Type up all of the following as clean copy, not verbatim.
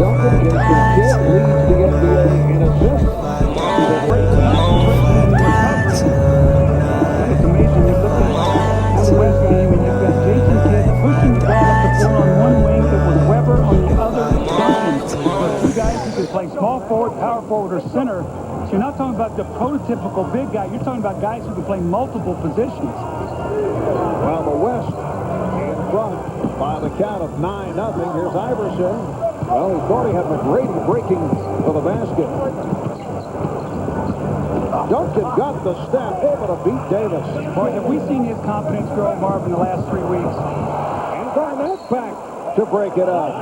Duncan, Jason Kidd leads the NBA in assists. He's a great concentration in recovery. And it's amazing. You look at the West game, and you've got Jason Kidd pushing the ball up the floor on one wing. It was Weber on the other. Duncan. Two guys who can play small forward, power forward, or center. So you're not talking about the prototypical big guy. You're talking about guys who can play multiple positions. Well, the West in front by the count of 9-0. Here's Iverson. Well, he thought he had McGrady breaking for the basket. Duncan got the step, able to beat Davis. Boy, have we seen his confidence grow, Marv, in the last 3 weeks. And Garnett back to break it up.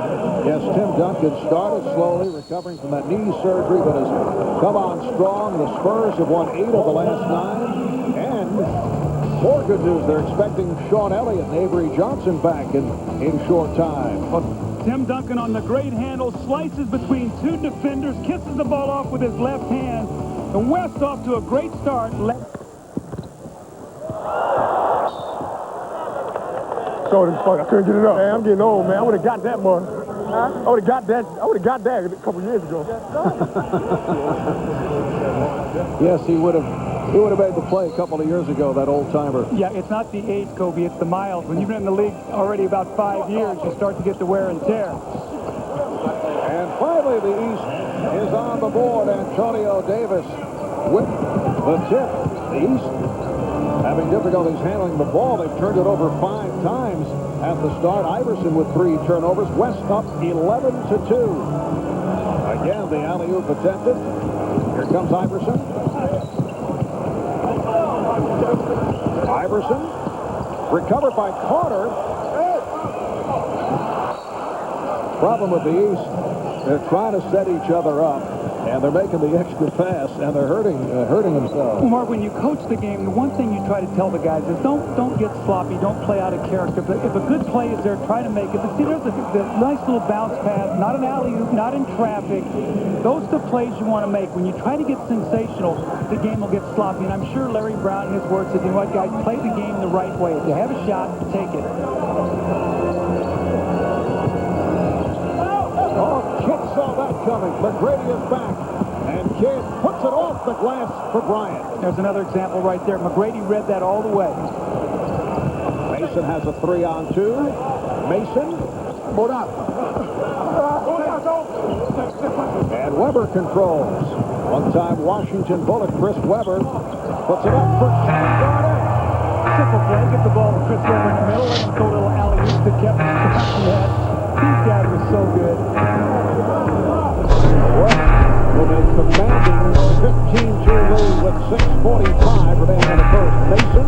Yes, Tim Duncan started slowly, recovering from that knee surgery, but has come on strong. The Spurs have won 8 of the last 9. And more good news, they're expecting Sean Elliott and Avery Johnson back in short time. Tim Duncan on the great handle, slices between two defenders, kisses the ball off with his left hand. The West off to a great start. Short as fuck. I couldn't get it up. Man, I'm getting old, man. I would have got that more. Huh? I would have got that a couple years ago. Yes, he would have made the play a couple of years ago, that old-timer. Yeah, it's not the age, Kobe, it's the miles. When you've been in the league already about 5 years, you start to get the wear and tear. And finally, the East is on the board. Antonio Davis with the tip. The East having difficulties handling the ball. They've turned it over 5 times at the start. Iverson with 3 turnovers. West up 11-2. Again, the alley-oop attempted. Here comes Iverson. Iverson recovered by Carter. Problem with the East, they're trying to set each other up, and they're making the extra pass, and they're hurting themselves. Well, Mark, when you coach the game, the one thing you try to tell the guys is don't get sloppy, don't play out of character. But if a good play is there, try to make it. But see, there's the nice little bounce pass, not an alley-oop, not in traffic. Those are the plays you want to make. When you try to get sensational, the game will get sloppy. And I'm sure Larry Brown, in his words, said, you know what, guys, play the game the right way. If you have a shot, take it. Kidd saw that coming. McGrady is back. And Kidd puts it off the glass for Bryant. There's another example right there. McGrady read that all the way. Mason has a 3-on-2. Mason. Put up. And Weber controls. One-time Washington Bullet, Chris Weber, puts it up for Garnett. Simple play. Get the ball to Chris Weber in the middle. Let him throw a little alley-oop to Kevin Head. These guys were so good. With a commanding 15-2 lead with 6:45 remaining in the first. Mason.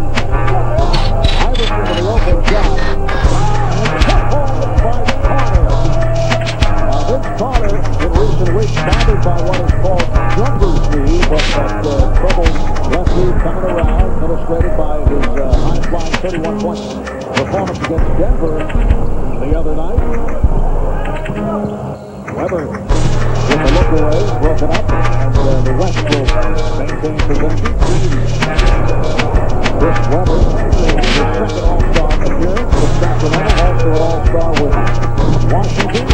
Iverson with the open shot. And cut home by Carter. Now, Vince Carter in recent weeks bothered by what is called jumper's knee, but that troubled left knee coming around, illustrated by his high-flying 31-point performance against Denver the other night. Weber with the look away, broken up, and the West will maintain possession. Chris Weber, his second All-Star appearance with Sacramento, also an All-Star with Washington.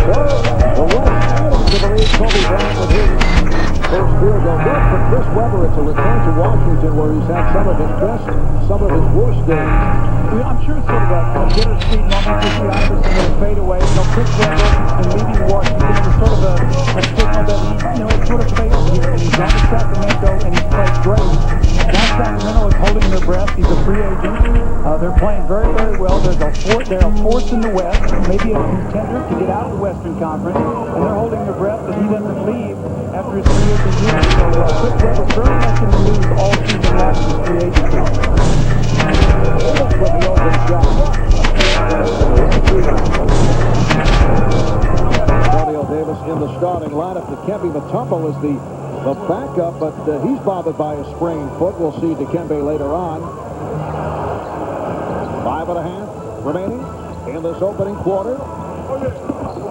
So, the West adding to the lead. Kobe Bryant with his first field goal. Good for Chris Weber. It's a return to Washington where he's had some of his best, some of his worst days. I'm sure it's sort of a bittersweet moment to see Iverson with a fadeaway. You know, Chris Weber has been leaving Washington. It was sort of a signal that he, it's sort of failed here. And he's gone to Sacramento, and he's played great. Now Sacramento is holding their breath. He's a free agent. They're playing very, very well. They're a force in the West, maybe a contender to get out of the Western Conference. And they're holding their breath that he doesn't leave after his free agent year. So Chris Weber very much in the news all season long in his free agency. From the open shot. Antonio Davis in the starting lineup. Dikembe Mutombo is the backup, but he's bothered by a sprained foot. We'll see Dikembe later on. 5.5 remaining in this opening quarter.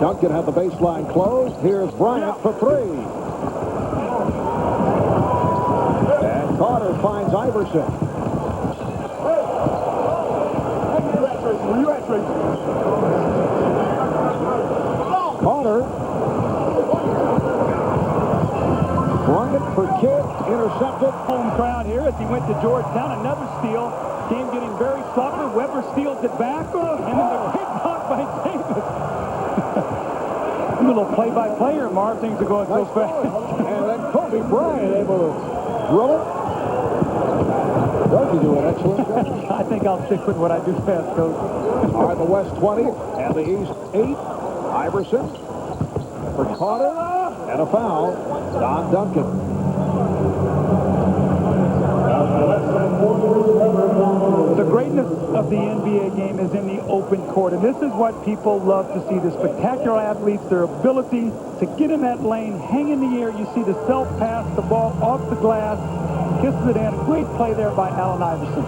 Duncan had the baseline closed. Here's Bryant for 3. And Carter finds Iverson. Carter. Bryant for Kidd, intercepted. Home crowd here as he went to Georgetown. Another steal. Game getting very sloppy. Weber steals it back. And then the big block by Davis. A little play-by-play here, Marv. Things are going so fast. And then Kobe Bryant able to drill it. Does he do an excellent job? I think I'll stick with what I do best, Coach. All right, the West 20 and the East 8. Iverson for Carter. And a foul. Don Duncan. The greatness of the NBA game is in the open court, and this is what people love to see, the spectacular athletes, their ability to get in that lane, hang in the air. You see the self-pass, the ball off the glass, kisses it in. Great play there by Allen Iverson.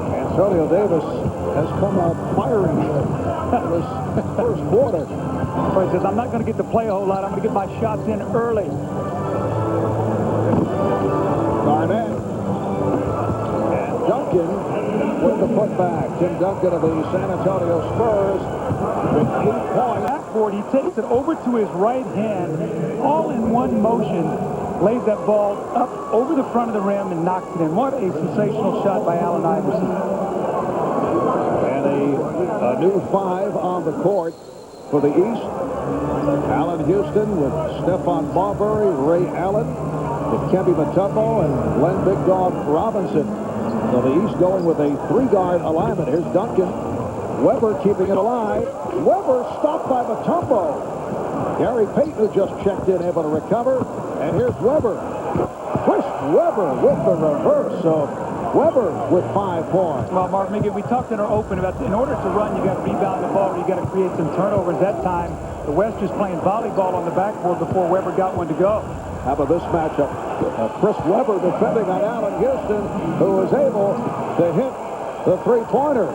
Antonio Davis has come out firing this first quarter. So he says, I'm not going to get to play a whole lot. I'm going to get my shots in early. Garnett. And Duncan with the putback. Tim Duncan of the San Antonio Spurs with 8 points. Backboard, he takes it over to his right hand, all in one motion, lays that ball up over the front of the rim and knocks it in. What a sensational shot by Allen Iverson. And a new 5 on the court for the East. Allen Houston with Stephon Marbury, Ray Allen, with Kemby Mutombo, and Glenn Big Dog Robinson. So the East going with a 3-guard alignment. Here's Duncan. Weber keeping it alive. Weber stopped by Mutombo. Gary Payton, who just checked in, able to recover. And here's Weber. Chris Weber with the reverse. So Weber with 5 points. Well, Mark Miggett, we talked in our open about in order to run, you got to rebound the ball, you got to create some turnovers. That time, the West just playing volleyball on the backboard before Weber got one to go. How about this matchup? Chris Weber defending on Allen Houston, who was able to hit the 3-pointer.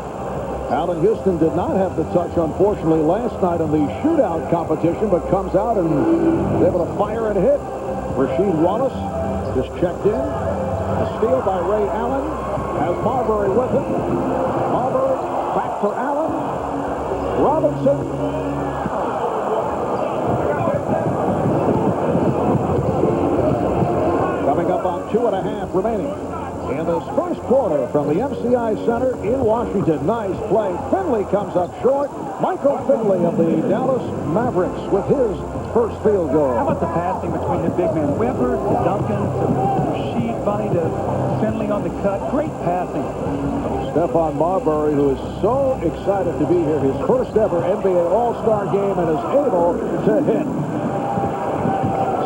Allen Houston did not have the touch, unfortunately, last night in the shootout competition, but comes out and is able to fire and hit. Rasheed Wallace just checked in. A steal by Ray Allen. Has Marbury with him. Marbury back for Allen. Robinson. Coming up on 2.5 remaining in this first quarter from the MCI Center in Washington. Nice play. Finley comes up short. Michael Finley of the Dallas Mavericks with his first field goal. How about the passing between the big men? Weber to Duncan to Rasheed, Bunny to Finley on the cut. Great passing. Stephon Marbury, who is so excited to be here, his first ever NBA All-Star game, and is able to hit.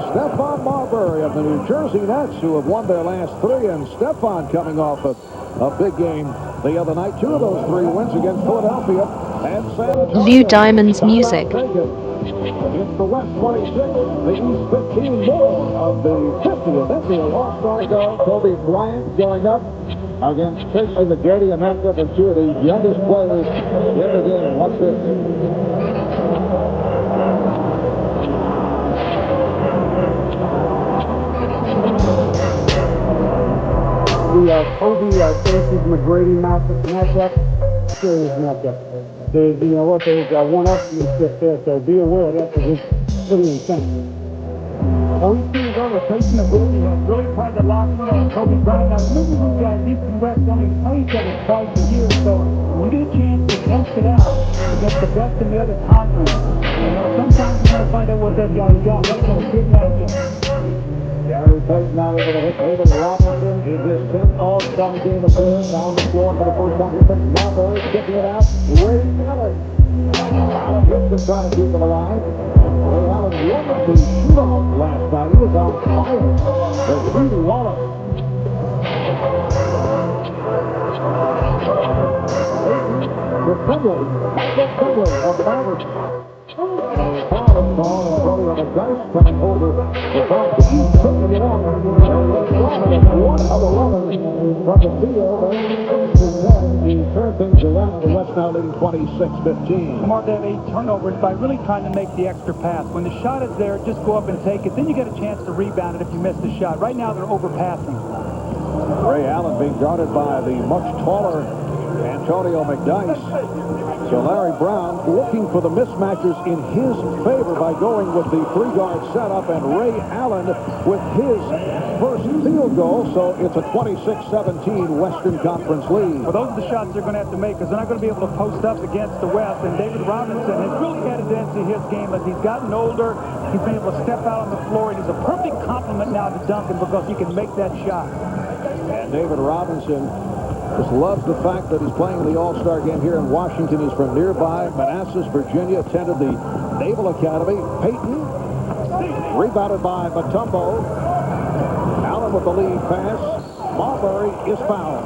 Stephon Marbury of the New Jersey Nets, who have won their last 3, and Stephon coming off a big game the other night. 2 of those 3 wins against Philadelphia and San Antonio. Blue Diamonds Music. It's the West 26, the East 15 more of the 50th NBA All-Star game. Kobe Bryant going up against certainly the dirty and matchup of 2 of the youngest players in the game. Watch this. The Kobe Stacey McGrady matchup, serious matchup. There's, you know what, there's one up in the fifth there, so be aware of that because it's pretty intense. We've seen a rotation of really tried to lock Kobe Bryant. Now, remember these guys, East and West only play each other twice a year, so when you get a chance to test it out against the best in the other conference, you know, sometimes you want to find out what that guy's got. That's a good matchup. Gary Payton now able to hit David Robinson in his 10th All-Star game appearance on the floor for the first time. Here's Marbury kicking it out. Ray Allen. Allen Houston trying to keep him alive. Ray Allen wanted to shoot off last night. He was on fire. Rasheed Wallace. For Finley. Michael Finley of the Mavericks. Ball and Brody on the dice coming over the back. He's picking it up. And one of 11 from the field. And he turned things around. The West now leading 26-15. Mark, they have 8 turnovers by really trying to make the extra pass. When the shot is there, just go up and take it. Then you get a chance to rebound it if you miss the shot. Right now, they're overpassing. Ray Allen being guarded by the much taller Antonio McDyess. So Larry Brown looking for the mismatches in his favor by going with the three-guard setup, and Ray Allen with his first field goal. So it's a 26-17 Western Conference lead. Well, those are the shots they're going to have to make, because they're not going to be able to post up against the West. And David Robinson has really added that to his game as he's gotten older. He's been able to step out on the floor, and he's a perfect complement now to Duncan because he can make that shot. And David Robinson just loves the fact that he's playing the All-Star game here in Washington. He's from nearby Manassas, Virginia, attended the Naval Academy. Payton, rebounded by Mutombo. Allen with the lead pass. Marbury is fouled.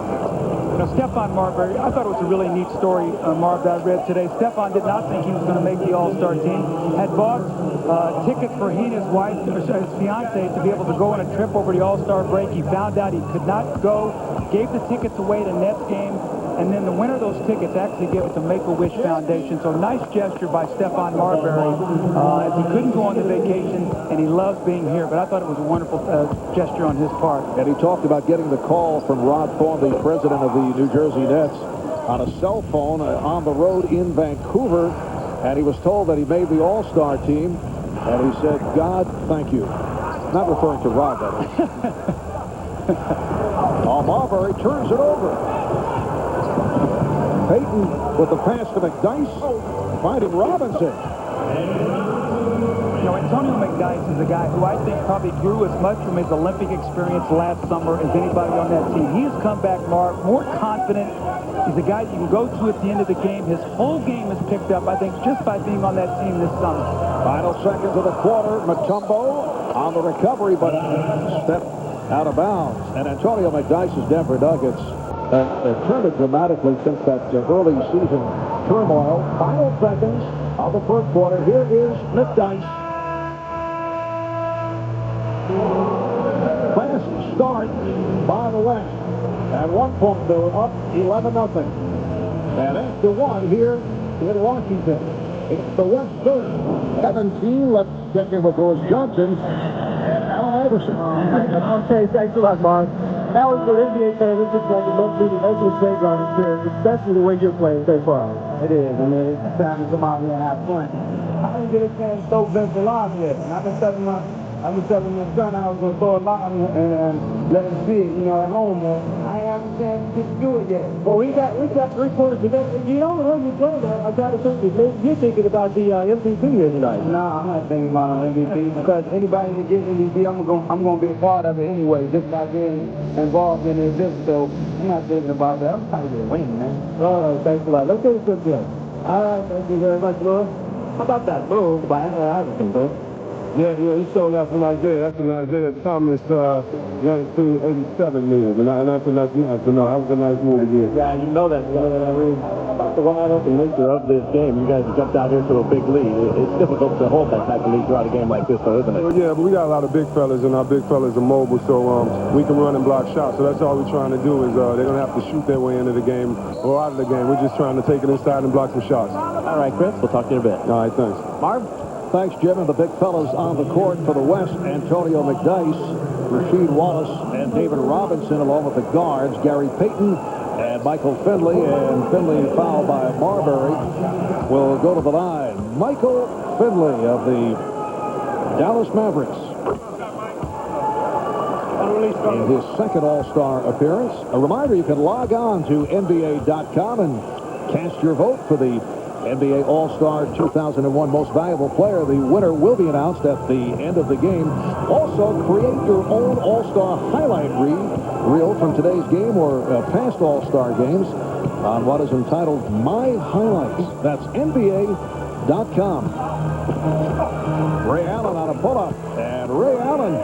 Now, Stephon Marbury, I thought it was a really neat story, Marv, that I read today. Stephon did not think he was going to make the All-Star team. Had bought a ticket for he and his wife, his fiance, to be able to go on a trip over the All-Star break. He found out he could not go, gave the tickets away to Nets game, and then the winner of those tickets actually gave it to Make-A-Wish Foundation. So nice gesture by Stephon Marbury, as he couldn't go on the vacation, and he loves being here. But I thought it was a wonderful gesture on his part. And he talked about getting the call from Rod Thorne, the president of the New Jersey Nets, on a cell phone on the road in Vancouver, and he was told that he made the All-Star team, and he said, "God, thank you." Not referring to Rod, that is. Marbury turns it over. Payton with the pass to McDyess, finding Robinson. You know, Antonio McDyess is a guy who I think probably grew as much from his Olympic experience last summer as anybody on that team. He has come back, Mark, more confident. He's a guy you can go to at the end of the game. His whole game is picked up, I think, just by being on that team this summer. Final seconds of the quarter. Mutombo on the recovery, but stepped out of bounds. And Antonio McDyess's Denver Nuggets have turned dramatically since that early season turmoil. Final seconds of the first quarter. Here is McDyess. Fast start by the West. At one point, they were up 11-0. And after one here in Washington, it's the West third. 17. Let's check in with Louis Johnson and Allen Iverson. Okay, thanks a lot, Mark. That was for NBA fans. This is like the most beautiful playground experience, especially the way you're playing so far. It is. I mean, it's time to come out here and have fun. I didn't get a chance to throw Vince alive yet. And I've been telling my son I was going to throw a lot and let him see it, at home, man. I haven't had a chance to do it yet. Well, we got 3 quarters to go. You don't know when you play that. I got to think you're thinking about the MVP here tonight. No, I'm not thinking about an MVP because anybody that gets MVP, I'm going to be a part of it anyway, just by being involved in it. So I'm not thinking about that. I'm trying to win, man. All right, thanks a lot. Let's get it good. All right, thank you very much, Lord. How about that move by Iverson, bro? Yeah, he showed up from Isaiah. That's when Isaiah Thomas, 87 million. And that's a nice move. That was a nice move again. Yeah, you know that. About the wide open nature of this game, you guys jumped out here to a big lead. It's difficult to hold that type of lead throughout a game like this, though, isn't it? Well, yeah, but we got a lot of big fellas, and our big fellas are mobile, so we can run and block shots. So that's all we're trying to do is they're going to have to shoot their way into the game or out of the game. We're just trying to take it inside and block some shots. All right, Chris, we'll talk to you in a bit. All right, thanks. Marv? Thanks, Jim. And the big fellas on the court for the West, Antonio McDyess, Rasheed Wallace, and David Robinson, along with the guards, Gary Payton and Michael Finley. And Finley fouled by Marbury will go to the line. Michael Finley of the Dallas Mavericks. In his second All-Star appearance. A reminder, you can log on to NBA.com and cast your vote for the NBA All-Star 2001 Most Valuable Player. The winner will be announced at the end of the game. Also, create your own All-Star highlight reel from today's game or past All-Star games on what is entitled My Highlights. That's NBA.com. Ray Allen on a pull-up, and Ray Allen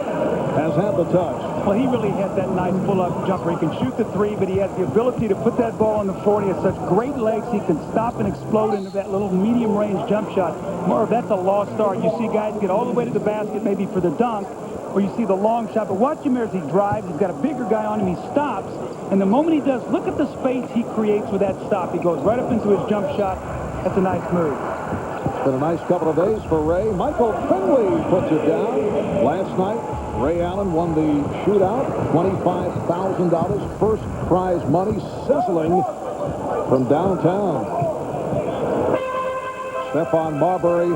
has had the touch. Well, he really has that nice pull-up jumper. He can shoot the three, but he has the ability to put that ball on the floor. He has such great legs. He can stop and explode into that little medium-range jump shot. Marv, that's a lost art. You see guys get all the way to the basket, maybe for the dunk, or you see the long shot. But watch him as he drives. He's got a bigger guy on him. He stops, and the moment he does, look at the space he creates with that stop. He goes right up into his jump shot. That's a nice move. It's been a nice couple of days for Ray. Michael Finley puts it down. Last night, Ray Allen won the shootout, $25,000 first prize money, sizzling from downtown. Stephon Marbury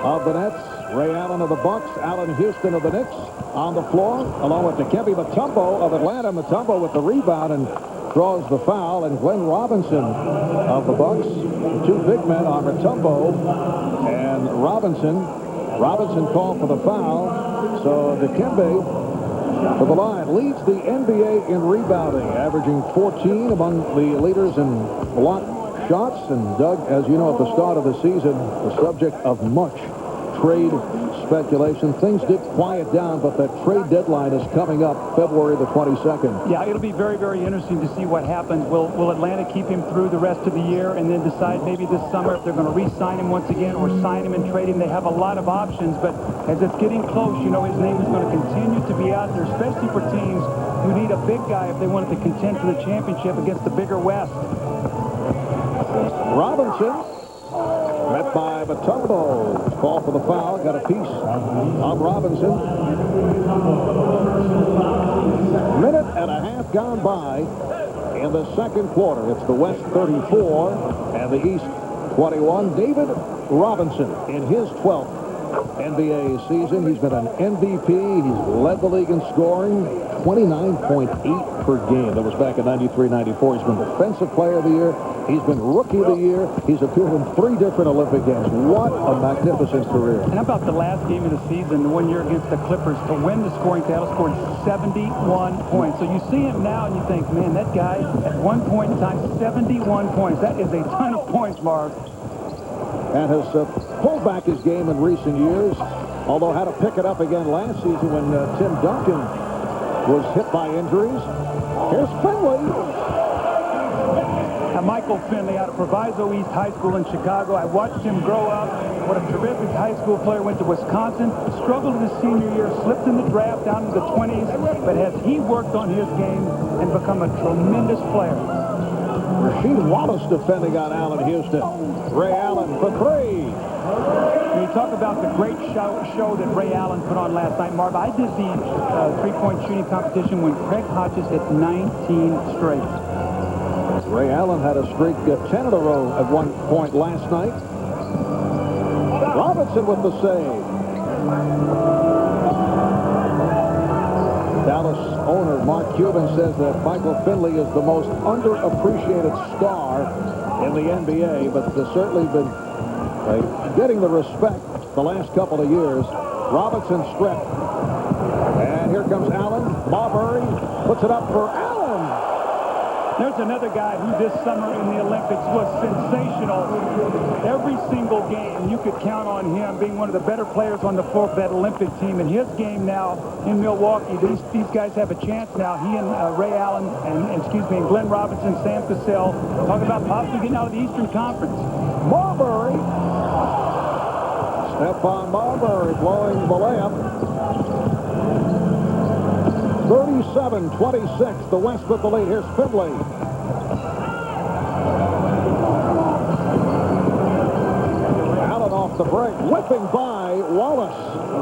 of the Nets. Ray Allen of the Bucks. Allen Houston of the Knicks on the floor, along with Dikembe Mutombo of Atlanta. Mutombo with the rebound and draws the foul. And Glenn Robinson of the Bucks. Two big men are Mutombo and Robinson. Robinson called for the foul. So Dikembe for the line. Leads the NBA in rebounding, averaging 14 among the leaders in block shots. And Doug, as you know, at the start of the season, the subject of much trade speculation. Things did quiet down, but that trade deadline is coming up February the 22nd. Yeah, it'll be very, very interesting to see what happens. Will Atlanta keep him through the rest of the year and then decide maybe this summer if they're going to re-sign him once again or sign him and trade him? They have a lot of options, but as it's getting close, you know, his name is going to continue to be out there, especially for teams who need a big guy if they wanted to contend for the championship against the bigger West. Robinson met by Mutombo. Call for the foul. Got a piece of Robinson. Minute and a half gone by in the second quarter. It's the West 34 and the East 21. David Robinson in his 12th NBA season. He's been an MVP. He's led the league in scoring, 29.8 per game. That was back in 93-94. He's been Defensive Player of the Year. He's been Rookie of the Year. He's appeared in 3 different Olympic games. What a magnificent career. And how about the last game of the season, the 1 year against the Clippers, to win the scoring title, scored 71 points. So you see him now and you think, man, that guy at one point in time, 71 points. That is a ton of points, Marv. And has pulled back his game in recent years, although had to pick it up again last season when Tim Duncan was hit by injuries. Here's Finley. Michael Finley out of Proviso East High School in Chicago. I watched him grow up. What a terrific high school player. Went to Wisconsin, struggled in his senior year, slipped in the draft down to the 20s, but as he worked on his game and become a tremendous player. Rasheed Wallace defending on Allen Houston. Ray Allen for 3. When you talk about the great show that Ray Allen put on last night, Marv, I did the three-point shooting competition when Craig Hodges hit 19 straight. Ray Allen had a streak of 10 in a row at one point last night. Robinson with the save. Dallas owner Mark Cuban says that Michael Finley is the most underappreciated star in the NBA, but has certainly been getting the respect the last couple of years. Robinson stripped. And here comes Allen. Marbury puts it up for Allen. There's another guy who this summer in the Olympics was sensational. Every single game, you could count on him being one of the better players on the floor for that Olympic team. In his game now in Milwaukee, these guys have a chance now. He and Ray Allen and Glenn Robinson, Sam Cassell, talking about possibly getting out of the Eastern Conference. Marbury. Stephon Marbury blowing the layup. 37-26. The West with the lead. Here's Finley. Allen off the break. Whipping by Wallace.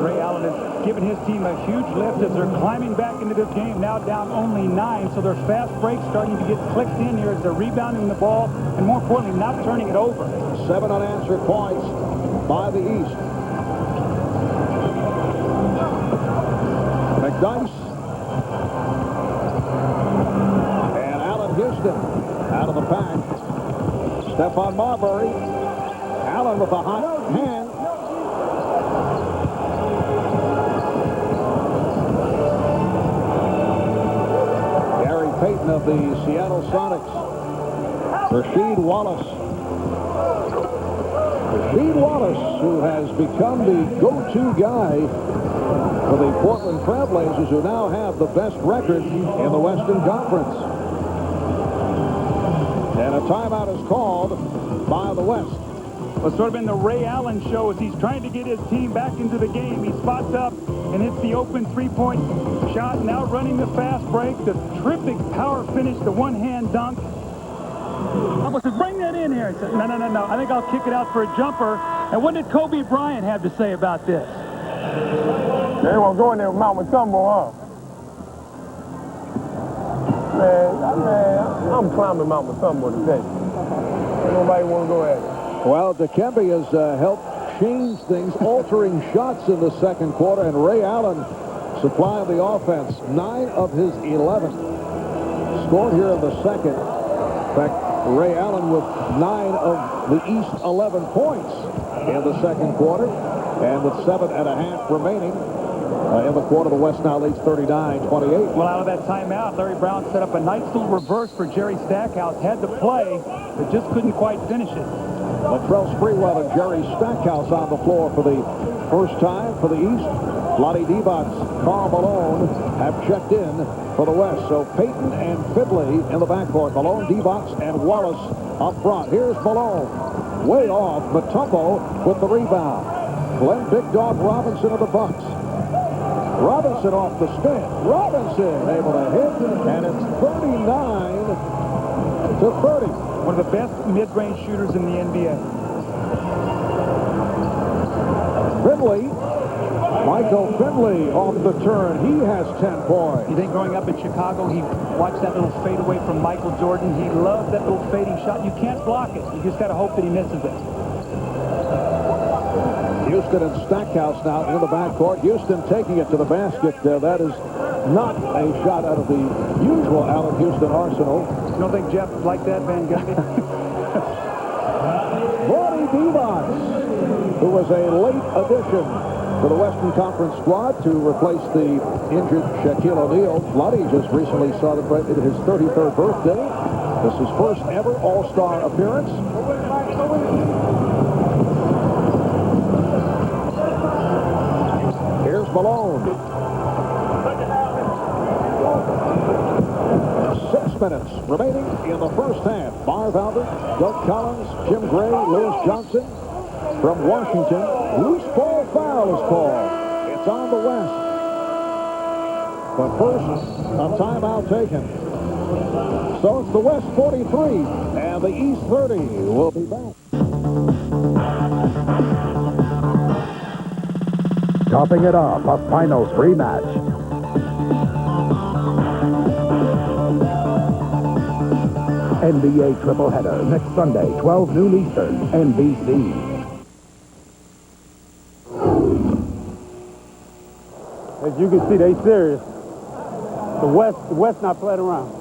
Ray Allen has given his team a huge lift as they're climbing back into this game. Now down only 9. So their fast breaks starting to get clicked in here as they're rebounding the ball and, more importantly, not turning it over. 7 unanswered points by the East. McDyess. Houston out of the pack. Stephon Marbury. Allen with a hot hand. Gary Payton of the Seattle Sonics. Rasheed Wallace. Rasheed Wallace, who has become the go-to guy for the Portland Trailblazers, who now have the best record in the Western Conference. And a timeout is called by the West. Well, it's sort of been the Ray Allen show as he's trying to get his team back into the game. He spots up and hits the open three-point shot. Now running the fast break, the terrific power finish, the one-hand dunk. I was to bring that in here. He said, no. I think I'll kick it out for a jumper. And what did Kobe Bryant have to say about this? They won't go in there with Mount Mutombo, huh? Man, I'm climbing Mount Mutombo today. Nobody want to go at it. Well, Dikembe has helped change things, altering shots in the second quarter, and Ray Allen supplying the offense. 9 of his 11 scored here in the second. In fact, Ray Allen with 9 of the East 11 points in the second quarter, and with 7.5 remaining in the quarter, the West now leads 39-28. Well, out of that timeout, Larry Brown set up a nice little reverse for Jerry Stackhouse. Had to play, but just couldn't quite finish it. Latrell Sprewell and Jerry Stackhouse on the floor for the first time for the East. Lottie Divac, Karl Malone have checked in for the West. So Payton and Fidley in the backcourt. Malone, Divac, and Wallace up front. Here's Malone. Way off. Matumbo with the rebound. Glenn Big Dog Robinson of the Bucks. Robinson off the spin. Robinson able to hit, and it's 39-30. One of the best mid-range shooters in the NBA. Findlay, Michael Findlay off the turn. He has 10 points. You think growing up in Chicago, he watched that little fadeaway from Michael Jordan. He loved that little fading shot. You can't block it. You just got to hope that he misses it. Houston and Stackhouse now in the backcourt. Houston taking it to the basket. That is not a shot out of the usual Allen Houston arsenal. You don't think Jeff liked that, Van Gundy? Marty Divac, who was a late addition to the Western Conference squad to replace the injured Shaquille O'Neal. Lottie just recently celebrated his 33rd birthday. This is his first ever All-Star appearance. Here's Malone. 6 minutes remaining in the first half. Marv Albert, Doug Collins, Jim Gray, Lewis Johnson from Washington. Loose ball foul is called. It's on the West. But first, a timeout taken. So it's the West 43 and the East 30. We'll be back. Topping it off, a finals rematch. NBA triple header next Sunday, 12 noon Eastern, NBC. As you can see, they serious. The West not playing around.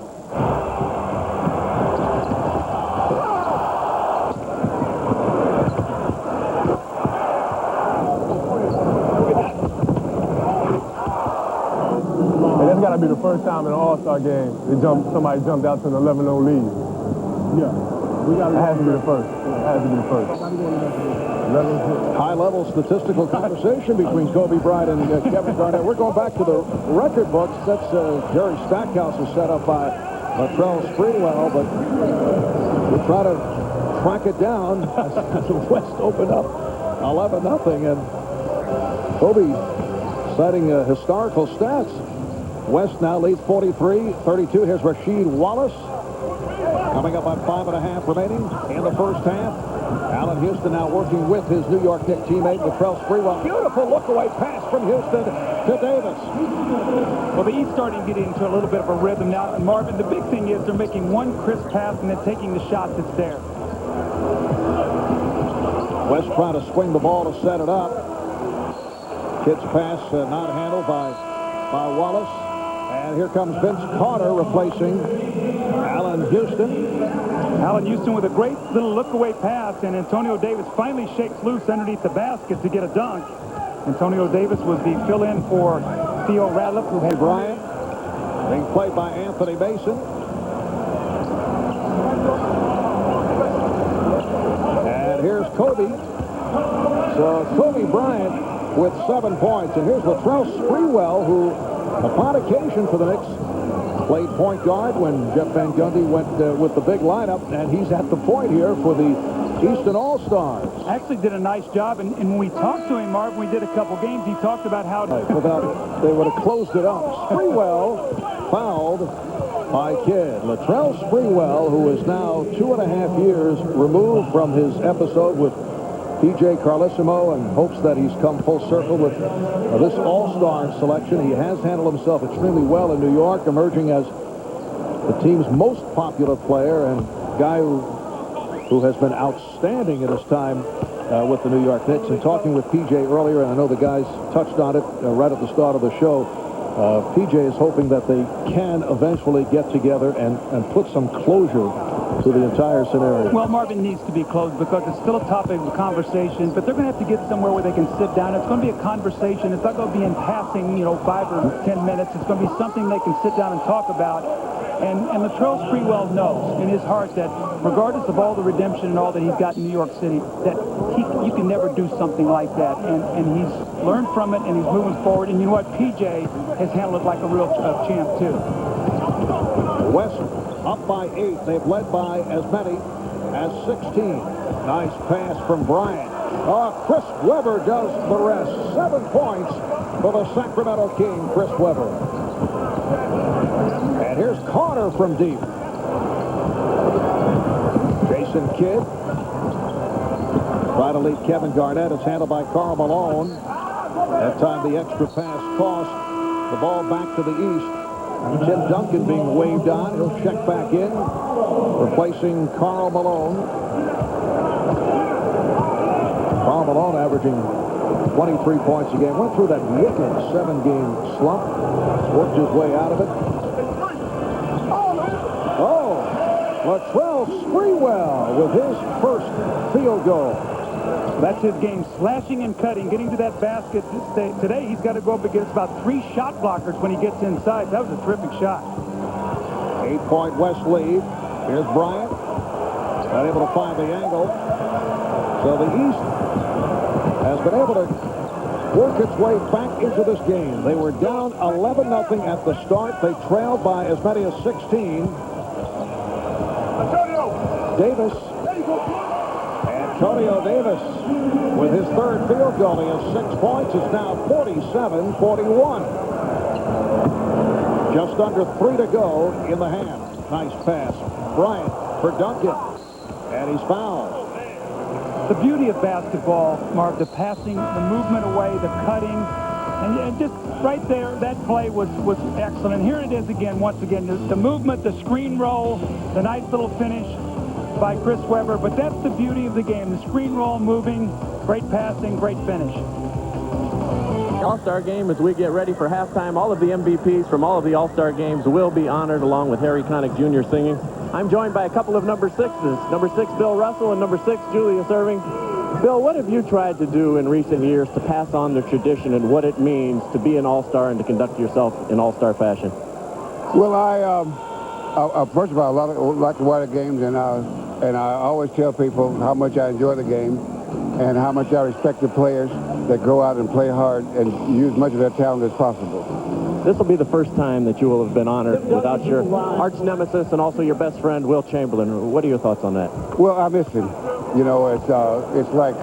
That's got to be the first time in an All-Star game somebody jumped out to an 11-0 lead. Yeah. It has to be the first. High-level statistical conversation between Kobe Bryant and Kevin Garnett. We're going back to the record books. That's Jerry Stackhouse is set up by Latrell Sprewell, but we'll try to track it down as the West opened up 11-0, and Kobe citing historical stats. West now leads 43-32. Here's Rasheed Wallace coming up on 5.5 remaining in the first half. Allen Houston now working with his New York Knicks teammate Latrell Sprewell. Beautiful look-away pass from Houston to Davis. Well, the East starting to get into a little bit of a rhythm now. And Marvin, the big thing is they're making one crisp pass and then taking the shot that's there. West trying to swing the ball to set it up. Kid's pass not handled by Wallace. And here comes Vince Carter replacing Allen Houston. Allen Houston with a great little look-away pass, and Antonio Davis finally shakes loose underneath the basket to get a dunk. Antonio Davis was the fill-in for Theo Radliff, who had Bryant being played by Anthony Mason. And here's Kobe. So Kobe Bryant with 7 points. And here's Latrell Sprewell, who, upon occasion for the Knicks, played point guard when Jeff Van Gundy went with the big lineup, and he's at the point here for the Eastern All-Stars. actually did a nice job, and when we talked to him, Marv, when we did a couple games, he talked about how They would have closed it up. Sprewell fouled by Kidd. Latrell Sprewell, who is now 2.5 years removed from his episode with P.J. Carlesimo, and hopes that he's come full circle with this All-Star selection. He has handled himself extremely well in New York, emerging as the team's most popular player and guy who who has been outstanding in his time with the New York Knicks. And talking with PJ earlier, and I know the guys touched on it right at the start of the show, PJ is hoping that they can eventually get together and put some closure to the entire scenario. Well, Marvin needs to be closed because it's still a topic of conversation, but they're going to have to get somewhere where they can sit down. It's going to be a conversation. It's not going to be in passing, 5 or 10 minutes. It's going to be something they can sit down and talk about. And Latrell Sprewell knows in his heart that regardless of all the redemption and all that he's got in New York City, that you can never do something like that. And he's learned from it, and he's moving forward. And you know what? PJ has handled it like a real champ, too. West up by 8. They've led by as many as 16. Nice pass from Bryant. Chris Webber does the rest. 7 points for the Sacramento King, Chris Webber. And here's Carter from deep. Jason Kidd try to lead Kevin Garnett. It's handled by Karl Malone. That time the extra pass cost. The ball back to the east. Tim Duncan being waved on. He'll check back in, replacing Karl Malone. Karl Malone averaging 23 points a game. Went through that wicked 7-game slump. Worked his way out of it. Oh, Latrell Sprewell with his first field goal. That's his game, slashing and cutting, getting to that basket. Today he's got to go up against about 3 shot blockers when he gets inside. That was a terrific shot. 8-point West lead. Here's Bryant. Not able to find the angle. So the East has been able to work its way back into this game. They were down 11-0 at the start. They trailed by as many as 16. Davis. Antonio Davis with his third field goal. He has 6 points. It's now 47-41. Just under 3 to go in the half. Nice pass. Bryant for Duncan. And he's fouled. The beauty of basketball, Mark, the passing, the movement away, the cutting, and just right there, that play was excellent. And here it is again, once again, the movement, the screen roll, the nice little finish by Chris Webber. But that's the beauty of the game, the screen roll moving, great passing, great finish. All-Star game as we get ready for halftime. All of the MVPs from all of the All-Star games will be honored along with Harry Connick Jr. singing. I'm joined by a couple of number 6s. Number 6, Bill Russell, and number 6, Julius Erving. Bill, what have you tried to do in recent years to pass on the tradition and what it means to be an All-Star and to conduct yourself in All-Star fashion? Well, I first of all, I like to watch the games, and I always tell people how much I enjoy the game and how much I respect the players that go out and play hard and use much of their talent as possible. This will be the first time that you will have been honored without your arch nemesis and also your best friend, Will Chamberlain. What are your thoughts on that? Well, I miss him. You know, it's like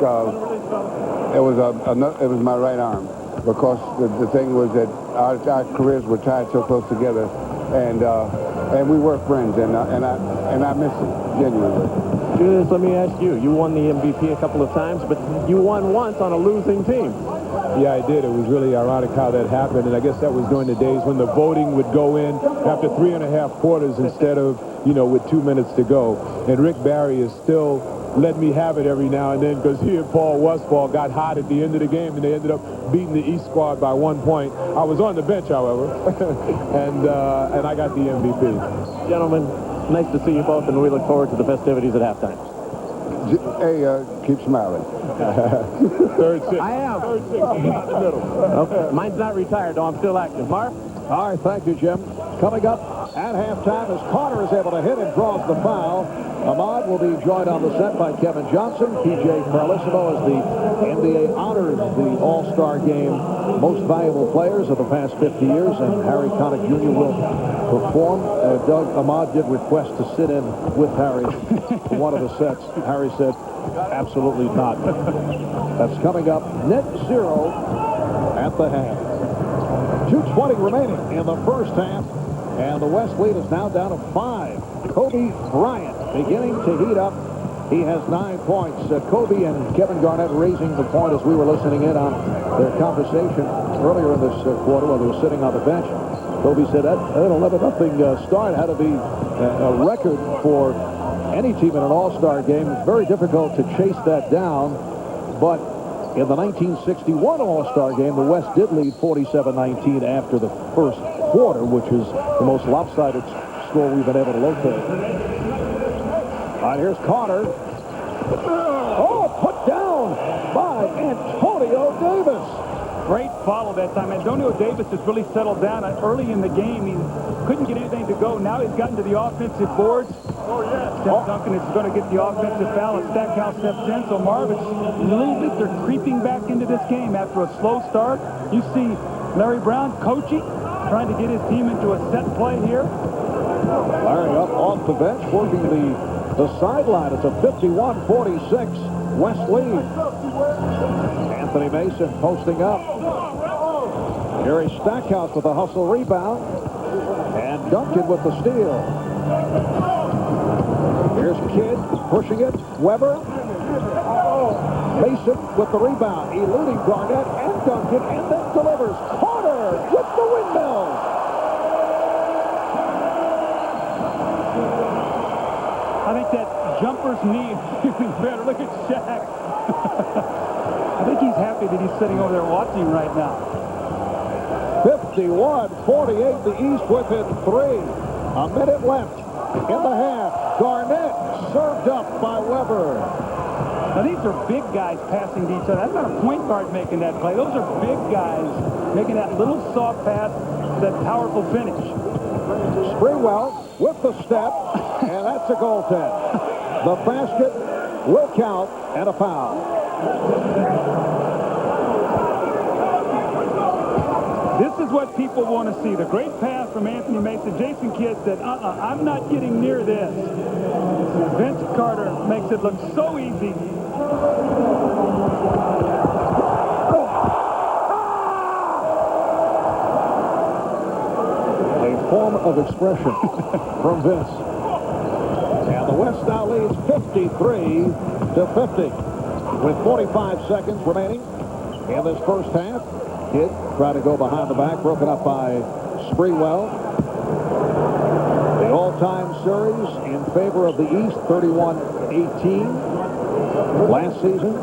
it was my right arm, because the thing was that our careers were tied so close together, and we were friends, and I miss him genuinely. Julius, let me ask you. You won the MVP a couple of times, but you won once on a losing team. Yeah, I did. It was really ironic how that happened, and I guess that was during the days when the voting would go in after 3.5 quarters instead of, with 2 minutes to go. And Rick Barry is still let me have it every now and then, because he and Paul Westphal got hot at the end of the game, and they ended up beating the East squad by 1 point. I was on the bench, however, and I got the MVP. Gentlemen, nice to see you both, and we look forward to the festivities at halftime. Hey, keep smiling. Third 6. I am. Third 6. Not in the middle. Okay. Mine's not retired, though. I'm still active. Marv? All right, thank you, Jim. Coming up at halftime as Carter is able to hit and draws the foul. Ahmad will be joined on the set by Kevin Johnson. PJ Carlissimo as the NBA honors the All-Star Game most valuable players of the past 50 years, and Harry Connick Jr. will perform. Doug, Ahmad did request to sit in with Harry for one of the sets. Harry said, absolutely not. That's coming up net 0 at the half. 2:20 remaining in the first half, and the West lead is now down to 5. Kobe Bryant beginning to heat up. He has 9 points. Kobe and Kevin Garnett raising the point as we were listening in on their conversation earlier in this quarter while they were sitting on the bench. Kobe said that 11-0 start had to be a record for any team in an all-star game. It's very difficult to chase that down, but in the 1961 All-Star game, the West did lead 47-19 after the first quarter, which is the most lopsided score we've been able to locate. All right, here's Carter. Oh, put down by Antonio Davis. Great follow that time. Antonio Davis has really settled down. Early in the game, he couldn't get anything to go. Now he's gotten to the offensive boards. Steph Duncan is going to get the offensive foul, and Stackhouse steps in. So, Marv, it's a little bit, they're creeping back into this game after a slow start. You see Larry Brown coaching, trying to get his team into a set play here. Larry up off the bench, working the sideline. It's a 51-46 West lead. Anthony Mason posting up. Gary Stackhouse with a hustle rebound. And Duncan with the steal. Here's Kidd pushing it. Weber. Mason with the rebound. Eluding Garnett and Duncan, and then delivers. Carter with the windmill. I think that jumper's knee is feeling better. Look at Shaq. I think he's happy that he's sitting over there watching right now. 51-48, the East within 3. A minute left in the half. Garnett served up by Weber. Now, these are big guys passing to each other. That's not a point guard making that play. Those are big guys making that little soft pass, that powerful finish. Sprewell with the step, and that's a goaltend. The basket will count, and a foul. This is what people want to see. The great pass from Anthony Mason. Jason Kidd said, I'm not getting near this. Vince Carter makes it look so easy. A form of expression from Vince. And the West now leads 53-50 with 45 seconds remaining in this first half. Kidd trying to go behind the back, broken up by Sprewell. The all-time series in favor of the East, 31-18. Last season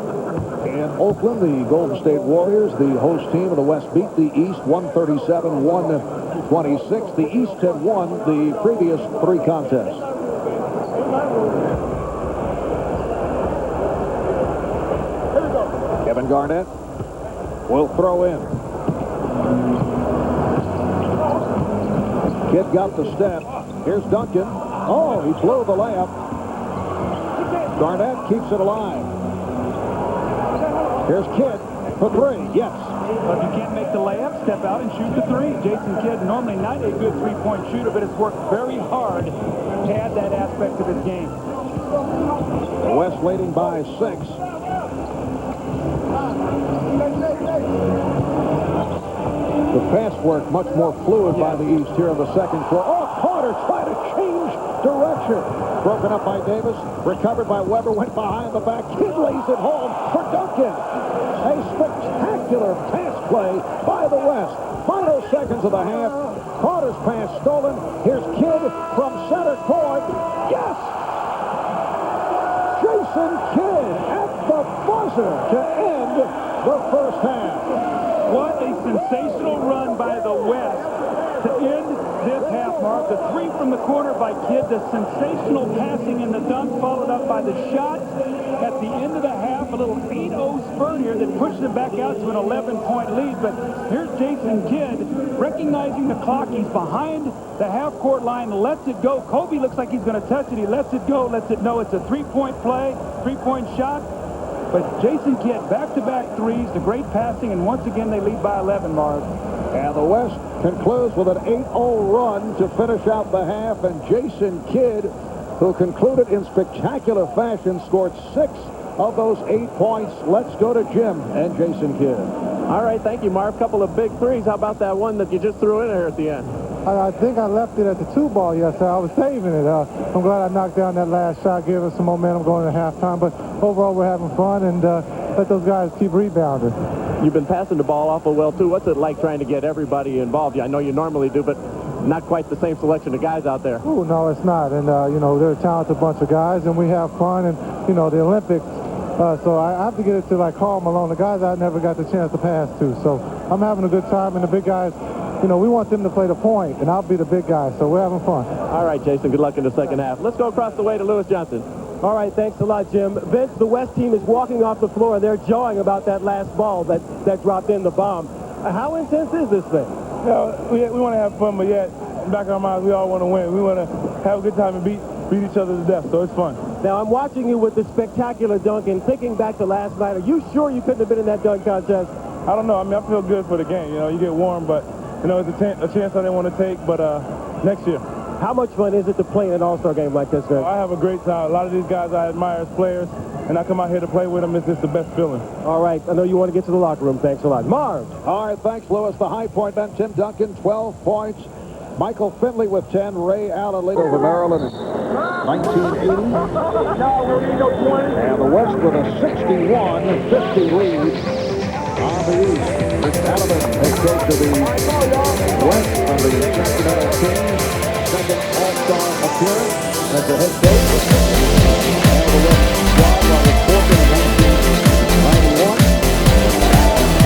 in Oakland, the Golden State Warriors, the host team of the West, beat the East 137-126. The East had won the previous 3 contests. Kevin Garnett will throw in. Kidd got the step. Here's Duncan. Oh, he blew the layup. Garnett keeps it alive. Here's Kidd for 3. Yes. But if you can't make the layup, step out and shoot the 3. Jason Kidd, normally not a good three-point shooter, but has worked very hard to add that aspect of his game. The West leading by 6. The pass work much more fluid by the East here in the second quarter. Oh, Carter trying to change direction. Broken up by Davis. Recovered by Weber. Went behind the back. Kidd lays it home for Duncan. A spectacular pass play by the West. Final seconds of the half. Carter's pass stolen. Here's Kidd from center court. Yes! Jason Kidd at the buzzer to end the first half. What a sensational run by the West to end this half, Mark. The 3 from the corner by Kidd, the sensational passing and the dunk followed up by the shot at the end of the half. A little 8-0 spurt here that pushes it back out to an 11-point lead. But here's Jason Kidd recognizing the clock. He's behind the half-court line, lets it go. Kobe looks like he's going to touch it. He lets it go, lets it know it's a 3-point play, 3-point shot. But Jason Kidd, back-to-back threes, the great passing, and once again they lead by 11, Marv. And the West concludes with an 8-0 run to finish out the half. And Jason Kidd, who concluded in spectacular fashion, scored 6 of those 8 points. Let's go to Jim and Jason Kidd. All right, thank you, Marv. Couple of big threes. How about that one that you just threw in there at the end? I think I left it at the 2 ball yesterday. I was saving it. I'm glad I knocked down that last shot, gave us some momentum going to halftime. But overall, we're having fun, and let those guys keep rebounding. You've been passing the ball awful well, too. What's it like trying to get everybody involved? I know you normally do, but not quite the same selection of guys out there. Oh, no, it's not. And, they're a talented bunch of guys, and we have fun. And, the Olympics, so I have to get it to, like, Karl Malone, the guys I never got the chance to pass to. So I'm having a good time, and the big guys, we want them to play the point, and I'll be the big guy. So we're having fun. All right, Jason, good luck in the second half. Let's go across the way to Lewis Johnson. All right, thanks a lot, Jim. Vince, the West team is walking off the floor, and they're jawing about that last ball that dropped in the bomb. How intense is this thing? We want to have fun, but yet, in the back of our minds, we all want to win. We want to have a good time and beat each other to death, so it's fun. Now, I'm watching you with the spectacular dunk, and thinking back to last night, are you sure you couldn't have been in that dunk contest? I don't know. I mean, I feel good for the game. You get warm, but, it's a chance I didn't want to take, but next year. How much fun is it to play in an all-star game like this, Vince? I have a great time. A lot of these guys I admire as players, and I come out here to play with them. It's just the best feeling. All right. I know you want to get to the locker room. Thanks a lot. Marv. All right, thanks, Lewis. The high point man, Tim Duncan, 12 points. Michael Finley with 10. Ray Allen lead over Maryland in 1980. And the West with a 61-50 lead on the East. Rick Allen, head coach of the West on the Sacramento Kings. Second all-star appearance as the head coach. And the West squad was formed in 1991.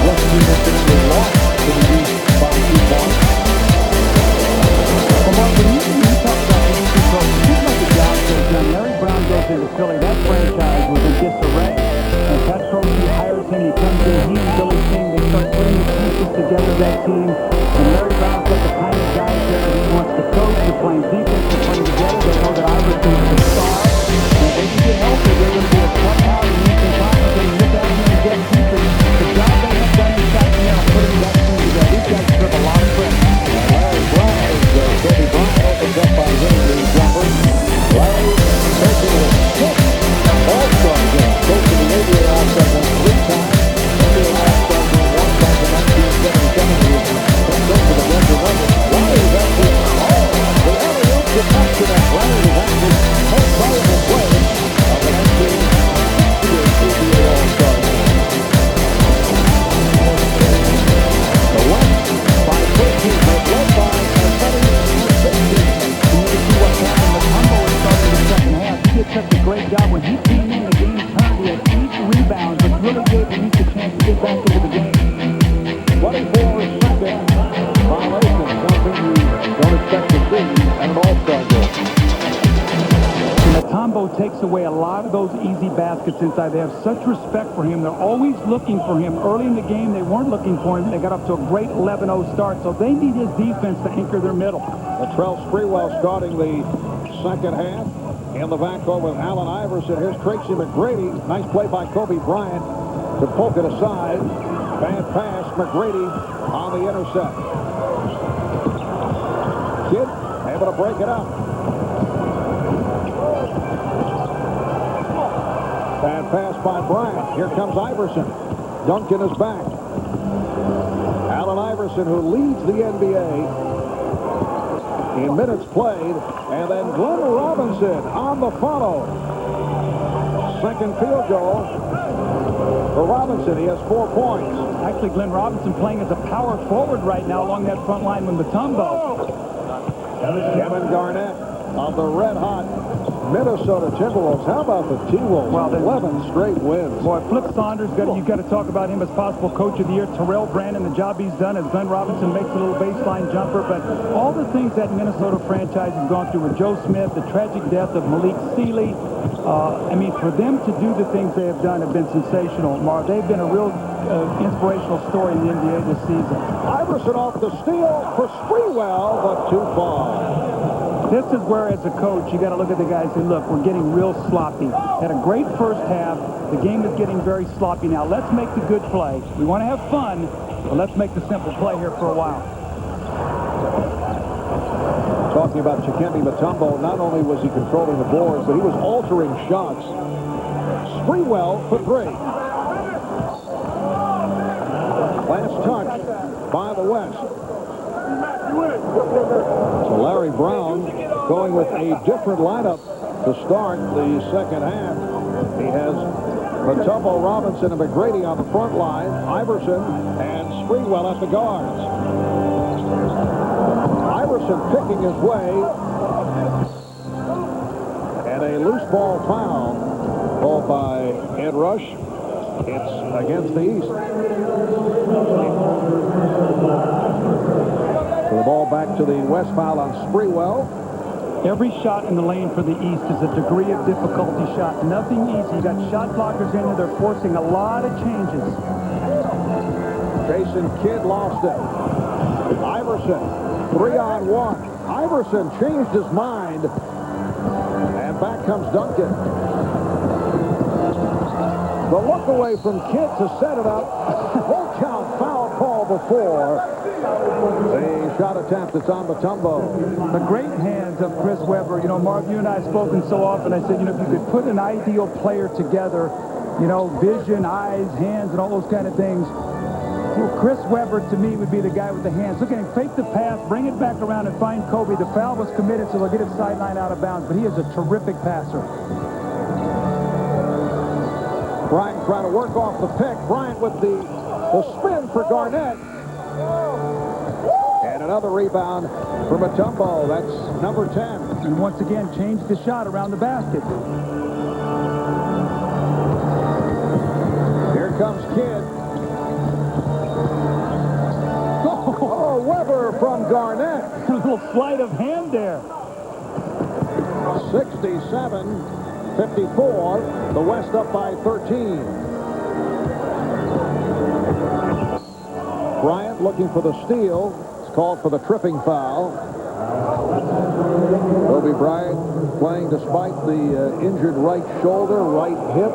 West team officially lost to the East by 2 points. Well, Mark, when you talk about the East Coast, it seems like the job goes done. Larry Brown goes into Philly. That franchise was in disarray. And Pat Crosby hires him. He comes in. He and Billy King, they start putting the pieces together, that team. And Larry Brown's got the kind of guys there that he wants to coach. They're playing defense. They're playing together. They know that Iverson is a star. And if they can get healthy, they're going to be a tough out in the Eastern Conference. And look out here and get deep. The job they have done in Sacramento, putting that team together. These guys deserve a lot of credit. Larry Brown is Kobe Bryant opens up by hitting the jumper. Larry coaching with a 6 all-star game. Coaching the NBA All-Star game 3 times. NBA All-Star game 1 time in 1977. He was head coach of the Denver Nuggets. Larry was actually the alley-oop connection that Larry was actually most valuable player of the 1968 NBA All-Star game. The West by 13 was led by as many as 16. You can see what happened. Matumbo was starting the second half. He did such a great job. When he came in, the game turned. He had 8 rebounds, which really gave the East a chance to get back into the game. 24-second violation, something you don't expect to see at an all-star game. Matumbo takes away a lot of those easy baskets inside. They have such respect for him. They're always looking for him. Early in the game, they weren't looking for him. They got up to a great 11-0 start, so they need his defense to anchor their middle. Latrell Sprewell starting the second half. In the backcourt with Allen Iverson. Here's Tracy McGrady. Nice play by Kobe Bryant to poke it aside. Bad pass. McGrady on the intercept. Kidd able to break it up. Bad pass by Bryant. Here comes Iverson. Duncan is back. Allen Iverson, who leads the NBA in minutes played, and then Glenn Robinson on the follow. Second field goal for Robinson. He has 4 points. Actually, Glenn Robinson playing as a power forward right now along that front line with Matumbo. Kevin Garnett of the red-hot Minnesota Timberwolves. How about the T-Wolves? Well, 11 straight wins. Boy, Flip Saunders, you've got to talk about him as possible coach of the year. Terrell Brandon, the job he's done as Glenn Robinson makes a little baseline jumper. But all the things that Minnesota franchise has gone through with Joe Smith, the tragic death of Malik Sealy. For them to do the things they have done have been sensational, Marv. They've been a real inspirational story in the NBA this season. Iverson off the steal for Sprewell, but too far. This is where, as a coach, you got to look at the guys and say, look, we're getting real sloppy. Had a great first half. The game is getting very sloppy now. Let's make the good play. We want to have fun, but let's make the simple play here for a while. Talking about Dikembe Mutombo, not only was he controlling the boards, but he was altering shots. Sprewell for 3. Last touch by the West. So Larry Brown going with a different lineup to start the second half. He has Matumbo, Robinson, and McGrady on the front line. Iverson and Sprewell at the guards. Iverson picking his way. And a loose ball foul called by Ed Rush. It's against the East. So the ball back to the West, foul on Sprewell. Every shot in the lane for the East is a degree of difficulty shot. Nothing easy. You got shot blockers in there. They're forcing a lot of changes. Jason Kidd lost it. Iverson, 3-on-1. Iverson changed his mind. And back comes Duncan. The look away from Kidd to set it up. Full count foul call before the shot attempt. It's on Matumbo. The great hands of Chris Webber. You know, Marv, you and I have spoken so often. I said, you know, if you could put an ideal player together, you know, vision, eyes, hands, and all those kind of things, well, Chris Webber, to me, would be the guy with the hands. Look at him, fake the pass, bring it back around, and find Kobe. The foul was committed, so they'll get his sideline out of bounds, but he is a terrific passer. Bryant trying to work off the pick. Bryant with the spin for Garnett. And another rebound for Matumbo. That's number 10. And once again, changed the shot around the basket. Here comes Kidd. Oh, Webber from Garnett. A little sleight of hand there. 67-54. The West up by 13. Bryant looking for the steal. It's called for the tripping foul. Kobe Bryant playing despite the injured right shoulder, right hip.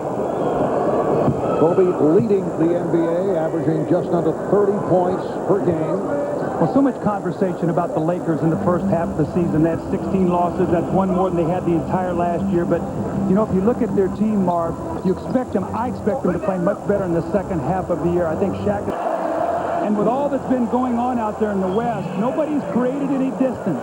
Kobe leading the NBA, averaging just under 30 points per game. Well, so much conversation about the Lakers in the first half of the season. They have 16 losses. That's one more than they had the entire last year. But, you know, if you look at their team, Marv, you expect them, I expect them to play much better in the second half of the year. I think Shaq... And with all that's been going on out there in the West, nobody's created any distance.